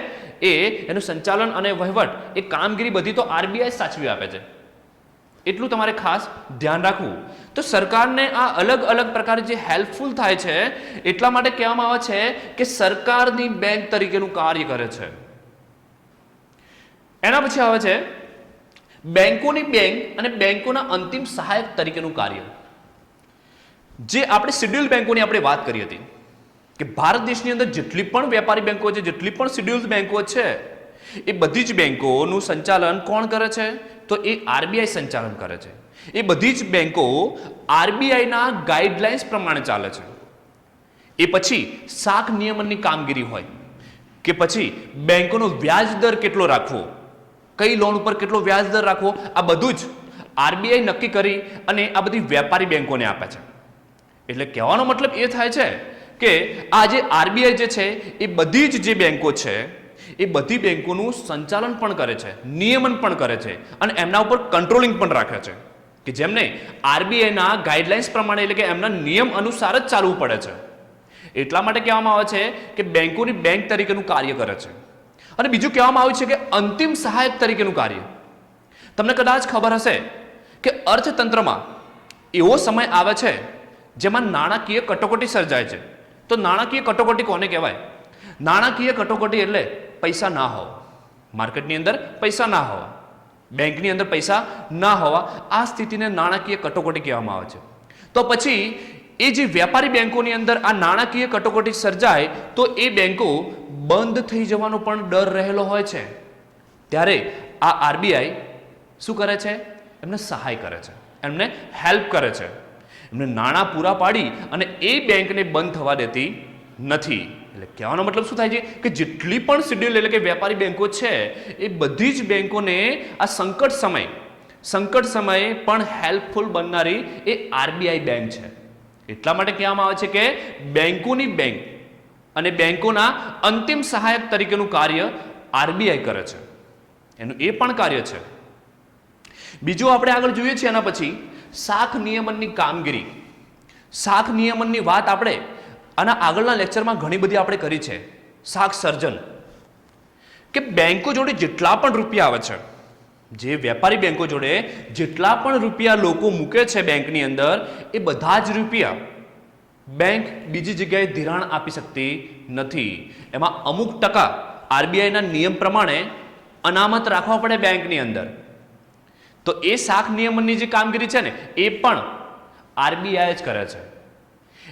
એનું સંચાલન અને વહીવટ એ કામગીરી બધી તો આરબીઆઈ સાચવી આપે છે. એટલું તમારે ખાસ ધ્યાન રાખવું. તો સરકારને આ અલગ અલગ પ્રકારે જે હેલ્પફુલ થાય છે એટલા માટે કહેવામાં આવે છે કે સરકારની બેંક તરીકેનું કાર્ય કરે છે. એના પછી આવે છે બેંકોની બેંક અને બેંકોના અંતિમ સહાયક તરીકેનું કાર્ય. જે આપણે શેડ્યુલ બેંકોની આપણે વાત કરી હતી કે ભારત દેશની અંદર જેટલી પણ વેપારી બેંકો છે, જેટલી પણ શેડ્યુલ બેંકો છે એ બધી જ બેંકોનું સંચાલન કોણ કરે છે? તો એ આરબીઆઈ સંચાલન કરે છે. એ બધી જ બેંકો આરબીઆઈના ગાઈડલાઇન્સ પ્રમાણે ચાલે છે. એ પછી શાખ નિયમનની કામગીરી હોય કે પછી બેંકોનો વ્યાજ દર કેટલો રાખવો, કઈ લોન ઉપર કેટલો વ્યાજ દર રાખવો, આ બધું જ આરબીઆઈ નક્કી કરી અને આ બધી વેપારી બેંકોને આપે છે. એટલે કહેવાનો મતલબ એ થાય છે કે આ જે આરબીઆઈ જે છે એ બધી જ જે બેંકો છે એ બધી બેંકોનું સંચાલન પણ કરે છે, નિયમન પણ કરે છે અને એમના ઉપર કંટ્રોલિંગ પણ રાખે છે કે જેમને આરબીઆઈના ગાઈડલાઇન્સ પ્રમાણે એટલે કે એમના નિયમ અનુસાર જ ચાલવું પડે છે. એટલા માટે કહેવામાં આવે છે કે બેંકોની બેંક તરીકેનું કાર્ય કરે છે. અને બીજું કહેવામાં આવ્યું છે કે અંતિમ સહાયક તરીકેનું કાર્ય. તમને કદાચ ખબર હશે કે અર્થતંત્રમાં એવો સમય આવે છે જેમાં નાણાકીય કટોકટી સર્જાય છે. તો નાણાકીય કટોકટી કોને કહેવાય? નાણાકીય કટોકટી એટલે પૈસા ના હોવા, માર્કેટની અંદર પૈસા ના હોવા, બેંકની અંદર પૈસા ના હોવા, આ સ્થિતિને નાણાકીય કટોકટી કહેવામાં આવે છે. તો પછી એ જે વેપારી બેંકોની અંદર આ નાણાકીય કટોકટી સર્જાય તો એ બેંકો બંધ થઈ જવાનો પણ ડર રહેલો હોય છે. ત્યારે આ આરબીઆઈ શું કરે છે? એમને સહાય કરે છે, એમને હેલ્પ કરે છે, એમને નાણાં પૂરા પાડી અને એ બેંકને બંધ થવા દેતી નથી. એટલે કહેવાનો મતલબ શું થાય છે કે જેટલી પણ શેડ્યુલ એટલે કે વેપારી બેંકો છે એ બધી જ બેંકોને આ સંકટ સમયે પણ હેલ્પફુલ બનનારી એ આરબીઆઈ બેંક છે. એટલા માટે કહેવામાં આવે છે કે બેંકોની બેંક અને બેંકોના અંતિમ સહાયક તરીકેનું કાર્ય આરબીઆઈ કરે છે. એનું એ પણ કાર્ય છે. બીજું આપણે આગળ જોઈએ છીએ એના પછી શાખ નિયમનની કામગીરી. શાખ નિયમનની વાત આપણે આના આગળના લેક્ચરમાં ઘણી બધી આપણે કરી છે. શાખ સર્જન કે બેંકો જોડે જેટલા પણ રૂપિયા આવે છે, જે વેપારી બેંકો જોડે જેટલા પણ રૂપિયા લોકો મૂકે છે બેંકની અંદર, એ બધા જ રૂપિયા બેંક બીજી જગ્યાએ ધિરાણ આપી શકતી નથી. એમાં અમુક ટકા આરબીઆઈના નિયમ પ્રમાણે અનામત રાખવા પડે બેંકની અંદર. તો એ શાખ નિયમનની જે કામગીરી છે ને એ પણ આરબીઆઈ જ કરે છે.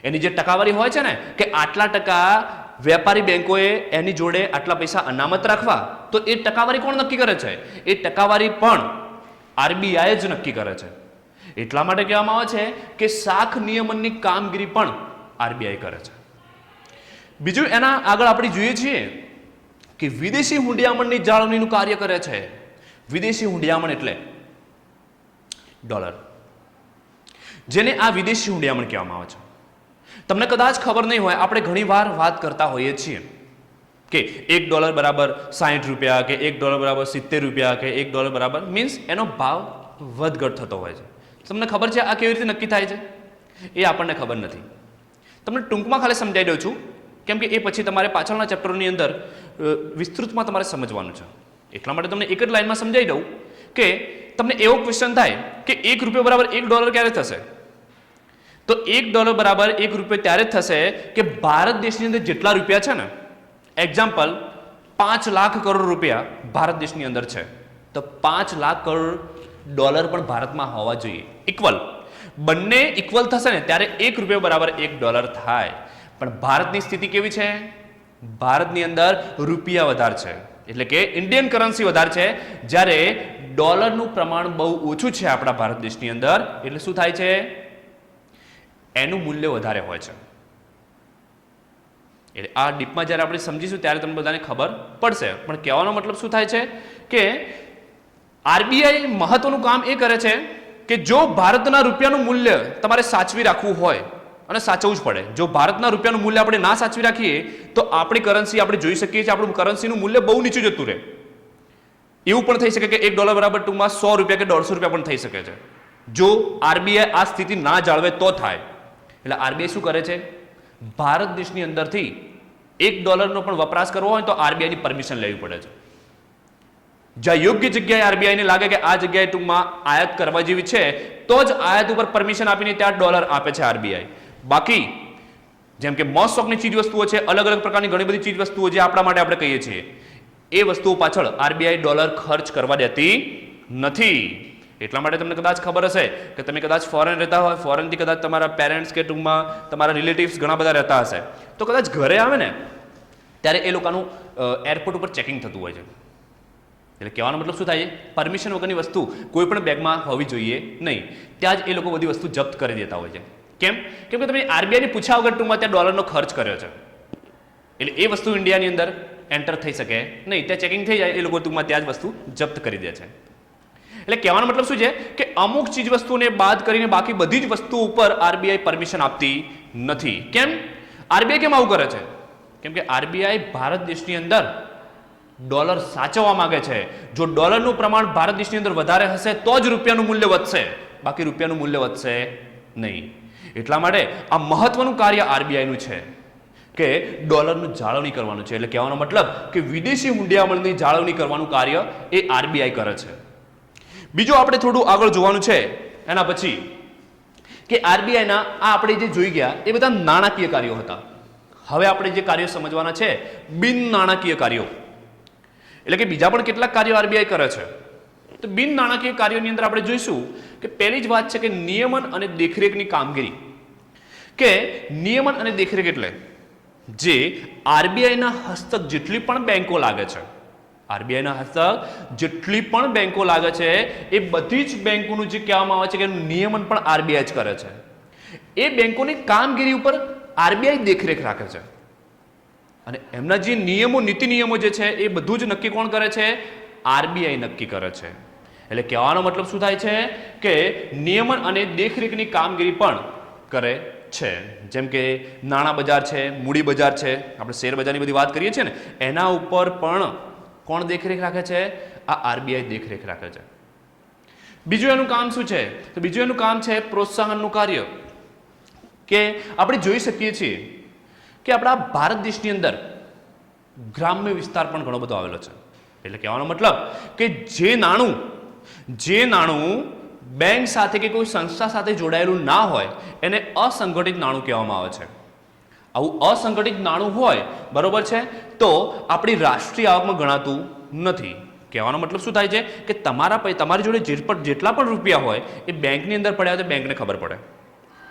એની જે ટકાવારી હોય છે ને કે આટલા ટકા વેપારી બેંકોએ એની જોડે આટલા પૈસા અનામત રાખવા, તો એ ટકાવારી કોણ નક્કી કરે છે? એ ટકાવારી પણ આરબીઆઈ જ નક્કી કરે છે. એટલા માટે કહેવામાં આવે છે કે શાખ નિયમનની કામગીરી પણ આરબીઆઈ કરે છે. બીજું એના આગળ આપણે જોઈએ છીએ કે વિદેશી હુંડિયામણની જાળવણીનું કાર્ય કરે છે. વિદેશી હુંડિયામણ એટલે ડોલર, જેને આ વિદેશી હુંડિયામણ કહેવામાં આવે છે. તમને કદાચ ખબર નહીં હોય, આપણે ઘણીવાર વાત કરતા હોઈએ છીએ કે $1 બરાબર 60 રૂપિયા કે $1 બરાબર 70 રૂપિયા કે $1 બરાબર મીન્સ એનો ભાવ વધઘટ થતો હોય છે. તમને ખબર છે આ કેવી રીતે નક્કી થાય છે? એ આપણને ખબર નથી. તમને ટૂંકમાં ખાલી સમજાવી દઉં છું, કેમ કે એ પછી તમારે પાછળના ચેપ્ટરોની અંદર વિસ્તૃતમાં તમારે સમજવાનું છે. એટલા માટે તમને એક જ લાઈનમાં સમજાવી દઉં કે તમને એવો ક્વેશ્ચન થાય કે $1 બરાબર $1 ક્યારે થશે? તો $1 બરાબર $1 ત્યારે જ થશે કે ભારત દેશની અંદર જેટલા રૂપિયા છે ને, એક્ઝામ્પલ 5 લાખ કરોડ રૂપિયા ભારત દેશની અંદર છે, તો 5 લાખ કરોડ ડોલર પણ ભારતમાં હોવા જોઈએ ઇક્વલ. બંને ઇક્વલ થશે ને ત્યારે $1 બરાબર $1 થાય. પણ ભારતની સ્થિતિ કેવી છે? ભારતની અંદર રૂપિયા વધારે છે, એટલે કે ઇન્ડિયન કરન્સી વધારે છે, જ્યારે ડોલરનું પ્રમાણ બહુ ઓછું છે આપણા ભારત દેશની અંદર. એટલે શું થાય છે? એનું મૂલ્ય વધારે હોય છે. એટલે આ ડીપમાં જ્યારે આપણે સમજીશું ત્યારે તમને બધાને ખબર પડશે. પણ કહેવાનો મતલબ શું થાય છે કે આરબીઆઈ મહત્વનું કામ એ કરે છે કે જો ભારતના રૂપિયાનું મૂલ્ય તમારે સાચવી રાખવું હોય, અને સાચવવું જ પડે, જો ભારતના રૂપિયાનું મૂલ્ય આપણે ના સાચવી રાખીએ તો આપણી કરન્સી આપણે જોઈ શકીએ છીએ આપણું કરન્સીનું મૂલ્ય બહુ નીચું જતું રહે. એવું પણ થઈ શકે કે $1 બરાબર ટૂંકમાં ₹100 કે $150 પણ થઈ શકે છે, જો આરબીઆઈ આ સ્થિતિ ના જાળવે તો થાય. એટલે આરબીઆઈ શું કરે છે? ભારત દેશની અંદરથી $1 નો પણ વપરાશ કરવો હોય તો આરબીઆઈની પરમિશન લેવી પડે છે. જ્યાં યોગ્ય જગ્યાએ આરબીઆઈને લાગે કે આ જગ્યાએ ટૂંકમાં આયાત કરવા જેવી છે તો જ આયાત ઉપર પરમિશન આપીને ત્યાં ડોલર આપે છે આરબીઆઈ. બાકી જેમ કે મોસ્ટ ઓફની ચીજ વસ્તુઓ છે, અલગ અલગ પ્રકારની ઘણી બધી ચીજ વસ્તુઓ જે આપણા માટે આપણે કહીએ છીએ, એ વસ્તુઓ પાછળ આરબીઆઈ ડોલર ખર્ચ કરવા દેતી નથી. એટલા માટે તમને કદાચ ખબર હશે કે તમે કદાચ ફોરેન રહેતા હોય, ફોરેનથી કદાચ તમારા પેરેન્ટ્સ કે ટૂંકમાં તમારા રિલેટિવ્સ ઘણા બધા રહેતા હશે, તો કદાચ ઘરે આવે ને ત્યારે એ લોકોનું એરપોર્ટ ઉપર ચેકિંગ થતું હોય છે. એટલે કહેવાનો મતલબ શું થાય? પરમિશન વગરની વસ્તુ કોઈ પણ બેગમાં હોવી જોઈએ નહીં. ત્યાં જ એ લોકો બધી વસ્તુ જપ્ત કરી દેતા હોય છે. કેમ? કેમ કે તમે આરબીઆઈને પૂછ્યા વગર ટૂંકમાં ત્યાં ડોલરનો ખર્ચ કર્યો છે, એટલે એ વસ્તુ ઇન્ડિયાની અંદર એન્ટર થઈ શકે નહીં. ત્યાં ચેકિંગ થઈ જાય, એ લોકો ટૂંકમાં ત્યાં જ વસ્તુ જપ્ત કરી દે છે. એટલે કહેવાનો મતલબ શું છે કે અમુક ચીજ વસ્તુને બાદ કરીને બાકી બધી જ વસ્તુઓ ઉપર આરબીઆઈ પરમિશન આપતી નથી. કેમ? આરબીઆઈ કેમ આવું કરે છે? કેમ કે આરબીઆઈ ભારત દેશની અંદર ડોલર સાચવવા માંગે છે. જો ડોલરનું પ્રમાણ ભારત દેશની અંદર વધારે હશે તો જ રૂપિયાનું મૂલ્ય વધશે, બાકી રૂપિયાનું મૂલ્ય વધશે નહીં. એટલા માટે આ મહત્વનું કાર્ય આરબીઆઈનું છે કે ડોલરનું જાળવણી કરવાનું છે. એટલે કહેવાનો મતલબ કે વિદેશી હુંડિયામણની જાળવણી કરવાનું કાર્ય એ આરબીઆઈ કરે છે. બીજું આપણે થોડું આગળ જોવાનું છે એના પછી કે આરબીઆઈના આ આપણે જે જોઈ ગયા એ બધા નાણાકીય કાર્યો હતા. હવે આપણે જે કાર્યો સમજવાના છે બિન નાણાકીય કાર્યો, એટલે કે બીજા પણ કેટલાક કાર્યો આરબીઆઈ કરે છે. તો બિન નાણાકીય કાર્યોની અંદર આપણે જોઈશું કે પહેલી જ વાત છે કે નિયમન અને દેખરેખની કામગીરી. કે નિયમન અને દેખરેખ એટલે જે આરબીઆઈના હસ્તક જેટલી પણ બેંકો લાગે છે, આરબીઆઈના હસ્તક જેટલી પણ બેંકો લાગે છે એ બધી જ બેંકોનું જે કહેવામાં આવે છે કે એનું નિયમન પણ આરબીઆઈ જ કરે છે. એ બેંકોની કામગીરી ઉપર આરબીઆઈ દેખરેખ રાખે છે, અને એમના જે નિયમો નીતિ નિયમો જે છે એ બધું જ નક્કી કોણ કરે છે? આરબીઆઈ નક્કી કરે છે. એટલે કહેવાનો મતલબ શું થાય છે કે નિયમન અને દેખરેખની કામગીરી પણ કરે છે. જેમ કે નાણાં બજાર છે, મૂડી બજાર છે, આપણે શેર બજારની બધી વાત કરીએ છીએ ને, એના ઉપર પણ કોણ દેખરેખ રાખે છે? આ આરબીઆઈ દેખરેખ રાખે છે. બીજું એનું કામ શું છે? તો બીજું એનું કામ છે પ્રોત્સાહનનું કાર્ય. કે આપણે જોઈ શકીએ છીએ કે આપણા ભારત દેશની અંદર ગ્રામ્ય વિસ્તાર પણ ઘણો બધો આવેલો છે. એટલે કહેવાનો મતલબ કે જે નાણું બેંક સાથે કે કોઈ સંસ્થા સાથે જોડાયેલું ના હોય એને અસંગઠિત નાણું કહેવામાં આવે છે. આવું અસંગઠિત નાણું હોય, બરોબર છે, તો આપણી રાષ્ટ્રીય આવકમાં ગણાતું નથી. કહેવાનો મતલબ શું થાય છે કે તમારી જોડે જેટલા પણ રૂપિયા હોય એ બેંકની અંદર પડ્યા તો બેંકને ખબર પડે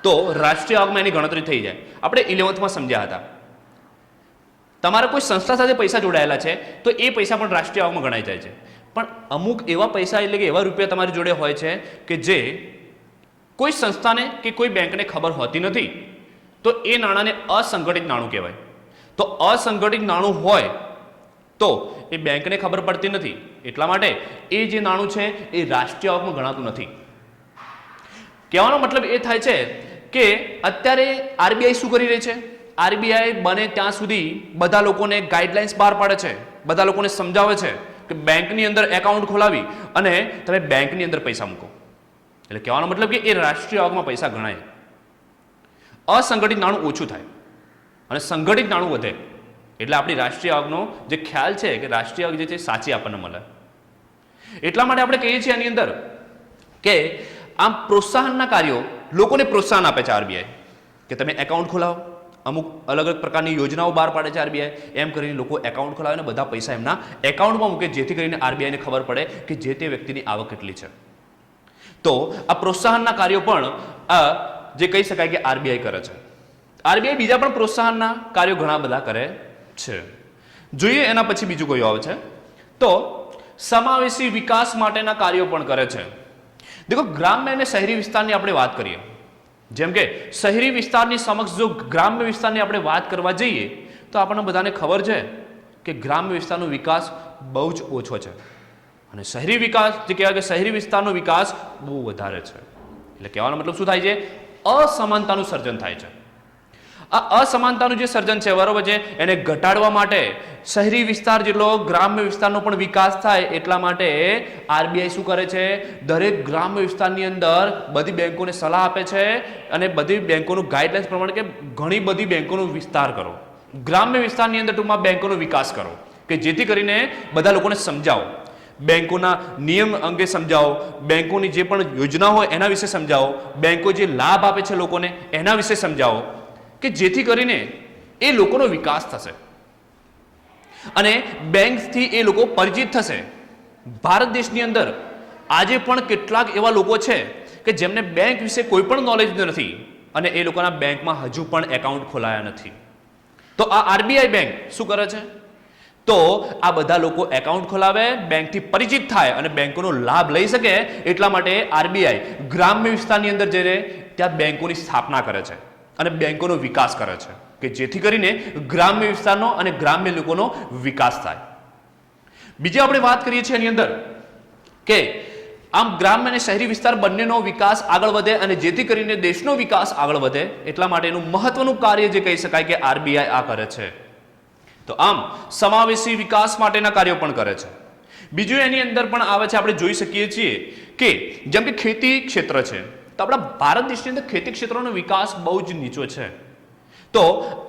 તો રાષ્ટ્રીય આવકમાં એની ગણતરી થઈ જાય. આપણે 11th સમજ્યા હતા. તમારા કોઈ સંસ્થા સાથે પૈસા જોડાયેલા છે તો એ પૈસા પણ રાષ્ટ્રીય આવકમાં ગણાઈ જાય છે. પણ અમુક એવા પૈસા એટલે કે એવા રૂપિયા તમારી જોડે હોય છે કે જે કોઈ સંસ્થાને કે કોઈ બેંકને ખબર હોતી નથી, તો એ નાણાંને અસંગઠિત નાણું કહેવાય. તો અસંગઠિત નાણું હોય તો એ બેંકને ખબર પડતી નથી, એટલા માટે એ જે નાણું છે એ રાષ્ટ્રીય આવકમાં ગણાતું નથી. કહેવાનો મતલબ એ થાય છે કે અત્યારે આરબીઆઈ શું કરી રહી છે? આરબીઆઈ બને ત્યાં સુધી બધા લોકોને ગાઈડલાઇન્સ બહાર પાડે છે, બધા લોકોને સમજાવે છે કે બેંકની અંદર એકાઉન્ટ ખોલાવી અને તમે બેંકની અંદર પૈસા મૂકો. એટલે કહેવાનો મતલબ કે એ રાષ્ટ્રીય આવકમાં પૈસા ગણાય. અસંગઠિત નાણું ઓછું થાય અને સંગઠિત નાણું વધે. એટલે આપણી રાષ્ટ્રીય આવકનો જે ખ્યાલ છે કે રાષ્ટ્રીય આવક જે છે સાચી આપણને મળે. એટલા માટે આપણે કહીએ છીએ આની અંદર કે આમ પ્રોત્સાહનના કાર્યો લોકોને પ્રોત્સાહન આપે છે આરબીઆઈ, કે તમે એકાઉન્ટ ખોલાવો. અમુક અલગ અલગ પ્રકારની યોજનાઓ બહાર પાડે છે આરબીઆઈ. એમ કરીને લોકો એકાઉન્ટ ખોલાવે અને બધા પૈસા એમના એકાઉન્ટમાં મૂકે, જેથી કરીને આરબીઆઈને ખબર પડે કે જે તે વ્યક્તિની આવક કેટલી છે. તો આ પ્રોત્સાહનના કાર્યો પણ જે કહી શકાય કે આરબીઆઈ કરે છે. આરબીઆઈ બીજા પણ પ્રોત્સાહનના કાર્યો ઘણા બધા કરે છે. જોઈએ એના પછી બીજું કયું આવે છે તો સમાવેશી વિકાસ માટેના કાર્યો પણ કરે છે. દેખો, ગ્રામ્ય અને શહેરી વિસ્તારની આપણે વાત કરીએ, જેમ કે શહેરી વિસ્તારની સમક્ષ જો ગ્રામ્ય વિસ્તારની આપણે વાત કરવા જઈએ તો આપણને બધાને ખબર છે કે ગ્રામ્ય વિસ્તારનો વિકાસ બહુ જ ઓછો છે અને શહેરી વિકાસ જે કહેવાય કે શહેરી વિસ્તારનો વિકાસ બહુ વધારે છે. એટલે કહેવાનો મતલબ શું થાય છે? અસમાનતાનું સર્જન થાય છે. આ અસમાનતાનું જે સર્જન છે બરોબર છે, એને ઘટાડવા માટે શહેરી વિસ્તાર જેટલો ગ્રામ્ય વિસ્તારનો પણ વિકાસ થાય એટલા માટે આરબીઆઈ શું કરે છે? દરેક ગ્રામ્ય વિસ્તારની અંદર બધી બેંકોને સલાહ આપે છે અને બધી બેંકોનું ગાઈડલાઇન્સ પ્રમાણે કે ઘણી બધી બેંકોનો વિસ્તાર કરો, ગ્રામ્ય વિસ્તારની અંદર ટૂંકમાં બેંકોનો વિકાસ કરો, કે જેથી કરીને બધા લોકોને સમજાવો, બેંકોના નિયમ અંગે સમજાવો, બેંકોની જે પણ યોજના હોય એના વિશે સમજાવો, બેંકો જે લાભ આપે છે લોકોને એના વિશે સમજાવો, કે જેથી કરીને એ લોકોનો વિકાસ થશે અને બેંકથી એ લોકો પરિચિત થશે. ભારત દેશની અંદર આજે પણ કેટલાક એવા લોકો છે કે જેમને બેંક વિશે કોઈ પણ નોલેજ નથી અને એ લોકોના બેંકમાં હજુ પણ એકાઉન્ટ ખોલાયા નથી. તો આ આરબીઆઈ બેંક શું કરે છે? તો આ બધા લોકો એકાઉન્ટ ખોલાવે, બેંકથી પરિચિત થાય અને બેંકોનો લાભ લઈ શકે. એટલા માટે આરબીઆઈ ગ્રામ્ય વિસ્તારની અંદર જઈને ત્યાં બેંકોની સ્થાપના કરે છે અને બેંકોનો વિકાસ કરે છે, કે જેથી કરીને ગ્રામ્ય વિસ્તારનો અને ગ્રામ્ય લોકોનો વિકાસ થાય. બીજી આપણે વાત કરીએ છીએ એની અંદર કે આમ ગ્રામ્ય અને શહેરી વિસ્તાર બંનેનો વિકાસ આગળ વધે અને જેથી કરીને દેશનો વિકાસ આગળ વધે એટલા માટેનું મહત્વનું કાર્ય જે કહી શકાય કે આરબીઆઈ આ કરે છે. તો આમ સમાવેશી વિકાસ માટેના કાર્યો પણ કરે છે. બીજું એની અંદર પણ આવે છે, આપણે જોઈ શકીએ છીએ કે જેમ કે ખેતી ક્ષેત્ર છે, તો આપણા ભારત દેશની અંદર ખેતી ક્ષેત્રનો વિકાસ બહુ જ નીચો છે. તો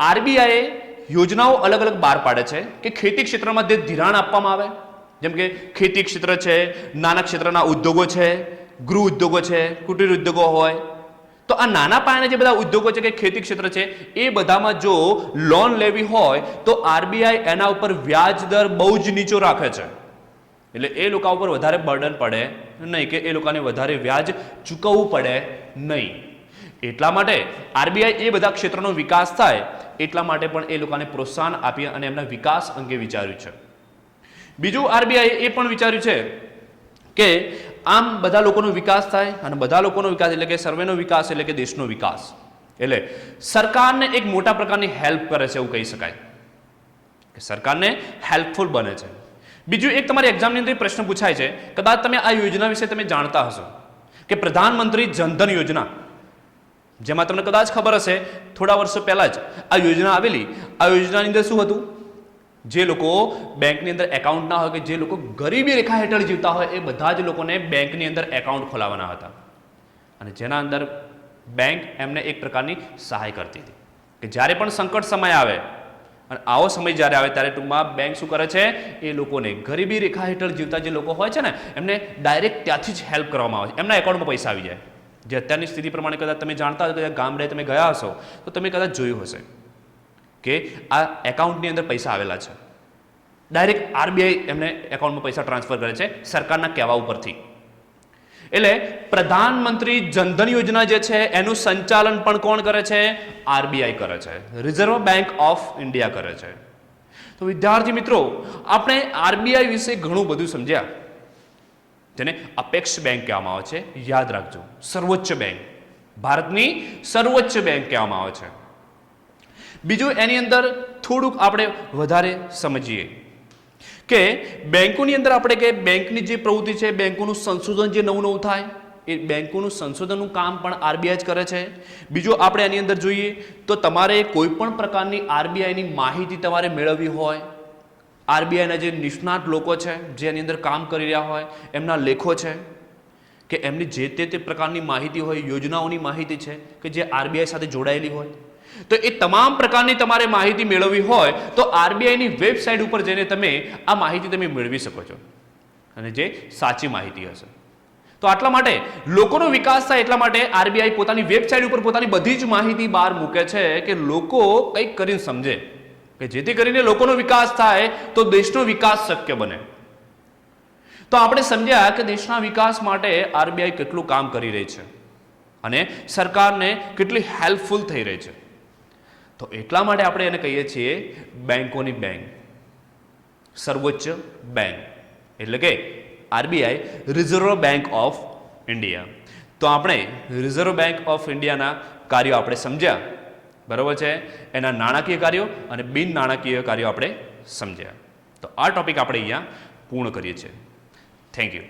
આરબીઆઈ યોજનાઓ અલગ અલગ બહાર પાડે છે કે ખેતી ક્ષેત્રમાં જે ધિરાણ આપવામાં આવે, જેમ કે ખેતી ક્ષેત્ર છે, નાના ક્ષેત્રના ઉદ્યોગો છે, ગૃહ ઉદ્યોગો છે, કુટીર ઉદ્યોગો હોય, તો આ નાના પાયાના જે બધા ઉદ્યોગો છે કે ખેતી ક્ષેત્ર છે એ બધામાં જો લોન લેવી હોય તો આરબીઆઈ એના ઉપર વ્યાજ દર બહુ જ નીચો રાખે છે. એટલે એ લોકો ઉપર વધારે બર્ડન પડે નહીં, કે એ લોકોને વધારે વ્યાજ ચૂકવવું પડે નહીં. એટલા માટે આરબીઆઈ એ બધા ક્ષેત્રનો વિકાસ થાય એટલા માટે પણ એ લોકોને પ્રોત્સાહન આપી અને એમના વિકાસ અંગે વિચાર્યું છે. બીજું આરબીઆઈ એ પણ વિચાર્યું છે કે આમ બધા લોકોનો વિકાસ થાય અને બધા લોકોનો વિકાસ એટલે કે સર્વેનો વિકાસ એટલે કે દેશનો વિકાસ, એટલે સરકારને એક મોટા પ્રકારની હેલ્પ કરે છે એવું કહી શકાય, કે સરકારને હેલ્પફુલ બને છે. બીજું એક તમારી એક્ઝામની અંદર પ્રશ્ન પૂછાય છે, કદાચ તમે આ યોજના વિશે તમે જાણતા હશો કે પ્રધાનમંત્રી જનધન યોજના, જેમાં તમને કદાચ ખબર હશે થોડા વર્ષો પહેલા જ આ યોજના આવેલી. આ યોજનાની અંદર શું હતું? જે લોકો બેંકની અંદર એકાઉન્ટ ના હોય, કે જે લોકો ગરીબી રેખા હેઠળ જીવતા હોય, એ બધા જ લોકોને બેંકની અંદર એકાઉન્ટ ખોલાવવાના હતા અને જેના અંદર બેંક એમને એક પ્રકારની સહાય કરતી હતી કે જ્યારે પણ સંકટ સમય આવે અને આવો સમય જ્યારે આવે ત્યારે ટૂંકમાં બેંક શું કરે છે? એ લોકોને ગરીબી રેખા હેઠળ જીવતા જે લોકો હોય છે ને એમને ડાયરેક્ટ ત્યાંથી જ હેલ્પ કરવામાં આવે છે, એમના એકાઉન્ટમાં પૈસા આવી જાય. જે અત્યારની સ્થિતિ પ્રમાણે કદાચ તમે જાણતા હશો, કદાચ ગામડે તમે ગયા હશો તો તમે કદાચ જોયું હશે કે આ એકાઉન્ટની અંદર પૈસા આવેલા છે, ડાયરેક્ટ આરબીઆઈ એમને એકાઉન્ટમાં પૈસા ટ્રાન્સફર કરે છે સરકારના કહેવા ઉપરથી. એટલે પ્રધાનમંત્રી જનધન યોજના જે છે એનું સંચાલન પણ કોણ કરે છે? આરબીઆઈ કરે છે, રિઝર્વ બેંક ઓફ ઇન્ડિયા કરે છે. તો વિદ્યાર્થી મિત્રો, આપણે આરબીઆઈ વિશે ઘણું બધું સમજ્યા, જેને અપેક્ષ બેંક કહેવામાં આવે છે. યાદ રાખજો, સર્વોચ્ચ બેંક, ભારતની સર્વોચ્ચ બેંક કહેવામાં આવે છે. બીજું એની અંદર થોડુંક આપણે વધારે સમજીએ કે બેંકોની અંદર આપણે કે બેંકની જે પ્રવૃત્તિ છે, બેંકોનું સંશોધન જે નવું નવું થાય એ બેંકોનું સંશોધનનું કામ પણ આરબીઆઈ જ કરે છે. બીજું આપણે એની અંદર જોઈએ તો તમારે કોઈ પણ પ્રકારની આરબીઆઈની માહિતી તમારે મેળવવી હોય, આરબીઆઈના જે નિષ્ણાત લોકો છે જે એની અંદર કામ કરી રહ્યા હોય એમના લેખો છે, કે એમની જે તે પ્રકારની માહિતી હોય, યોજનાઓની માહિતી છે કે જે આરબીઆઈ સાથે જોડાયેલી હોય, તો એ તમામ પ્રકારની તમારે માહિતી મેળવવી હોય તો આરબીઆઈની વેબસાઇટ ઉપર જઈને તમે આ માહિતી તમે મેળવી શકો છો, અને જે સાચી માહિતી હશે. તો આટલા માટે લોકોનો વિકાસ થાય એટલા માટે આરબીઆઈ પોતાની વેબસાઇટ ઉપર પોતાની બધી જ માહિતી બહાર મૂકે છે કે લોકો કંઈક કરીને સમજે, કે જેથી કરીને લોકોનો વિકાસ થાય તો દેશનો વિકાસ શક્ય બને. તો આપણે સમજ્યા કે દેશના વિકાસ માટે આરબીઆઈ કેટલું કામ કરી રહી છે અને સરકારને કેટલી હેલ્પફુલ થઈ રહી છે. તો એટલા માટે આપણે એને કહીએ છીએ બેંકોની બેંક, સર્વોચ્ચ બેંક, એટલે કે RBI reserve bank of India. તો આપણે રિઝર્વ બેંક ઓફ ઇન્ડિયાના કાર્યો આપણે સમજ્યા, બરાબર છે, એના નાણાકીય કાર્યો અને બિન નાણાકીય કાર્યો આપણે સમજ્યા. તો આ ટોપિક આપણે અહીંયા પૂર્ણ કરીએ છીએ. Thank you.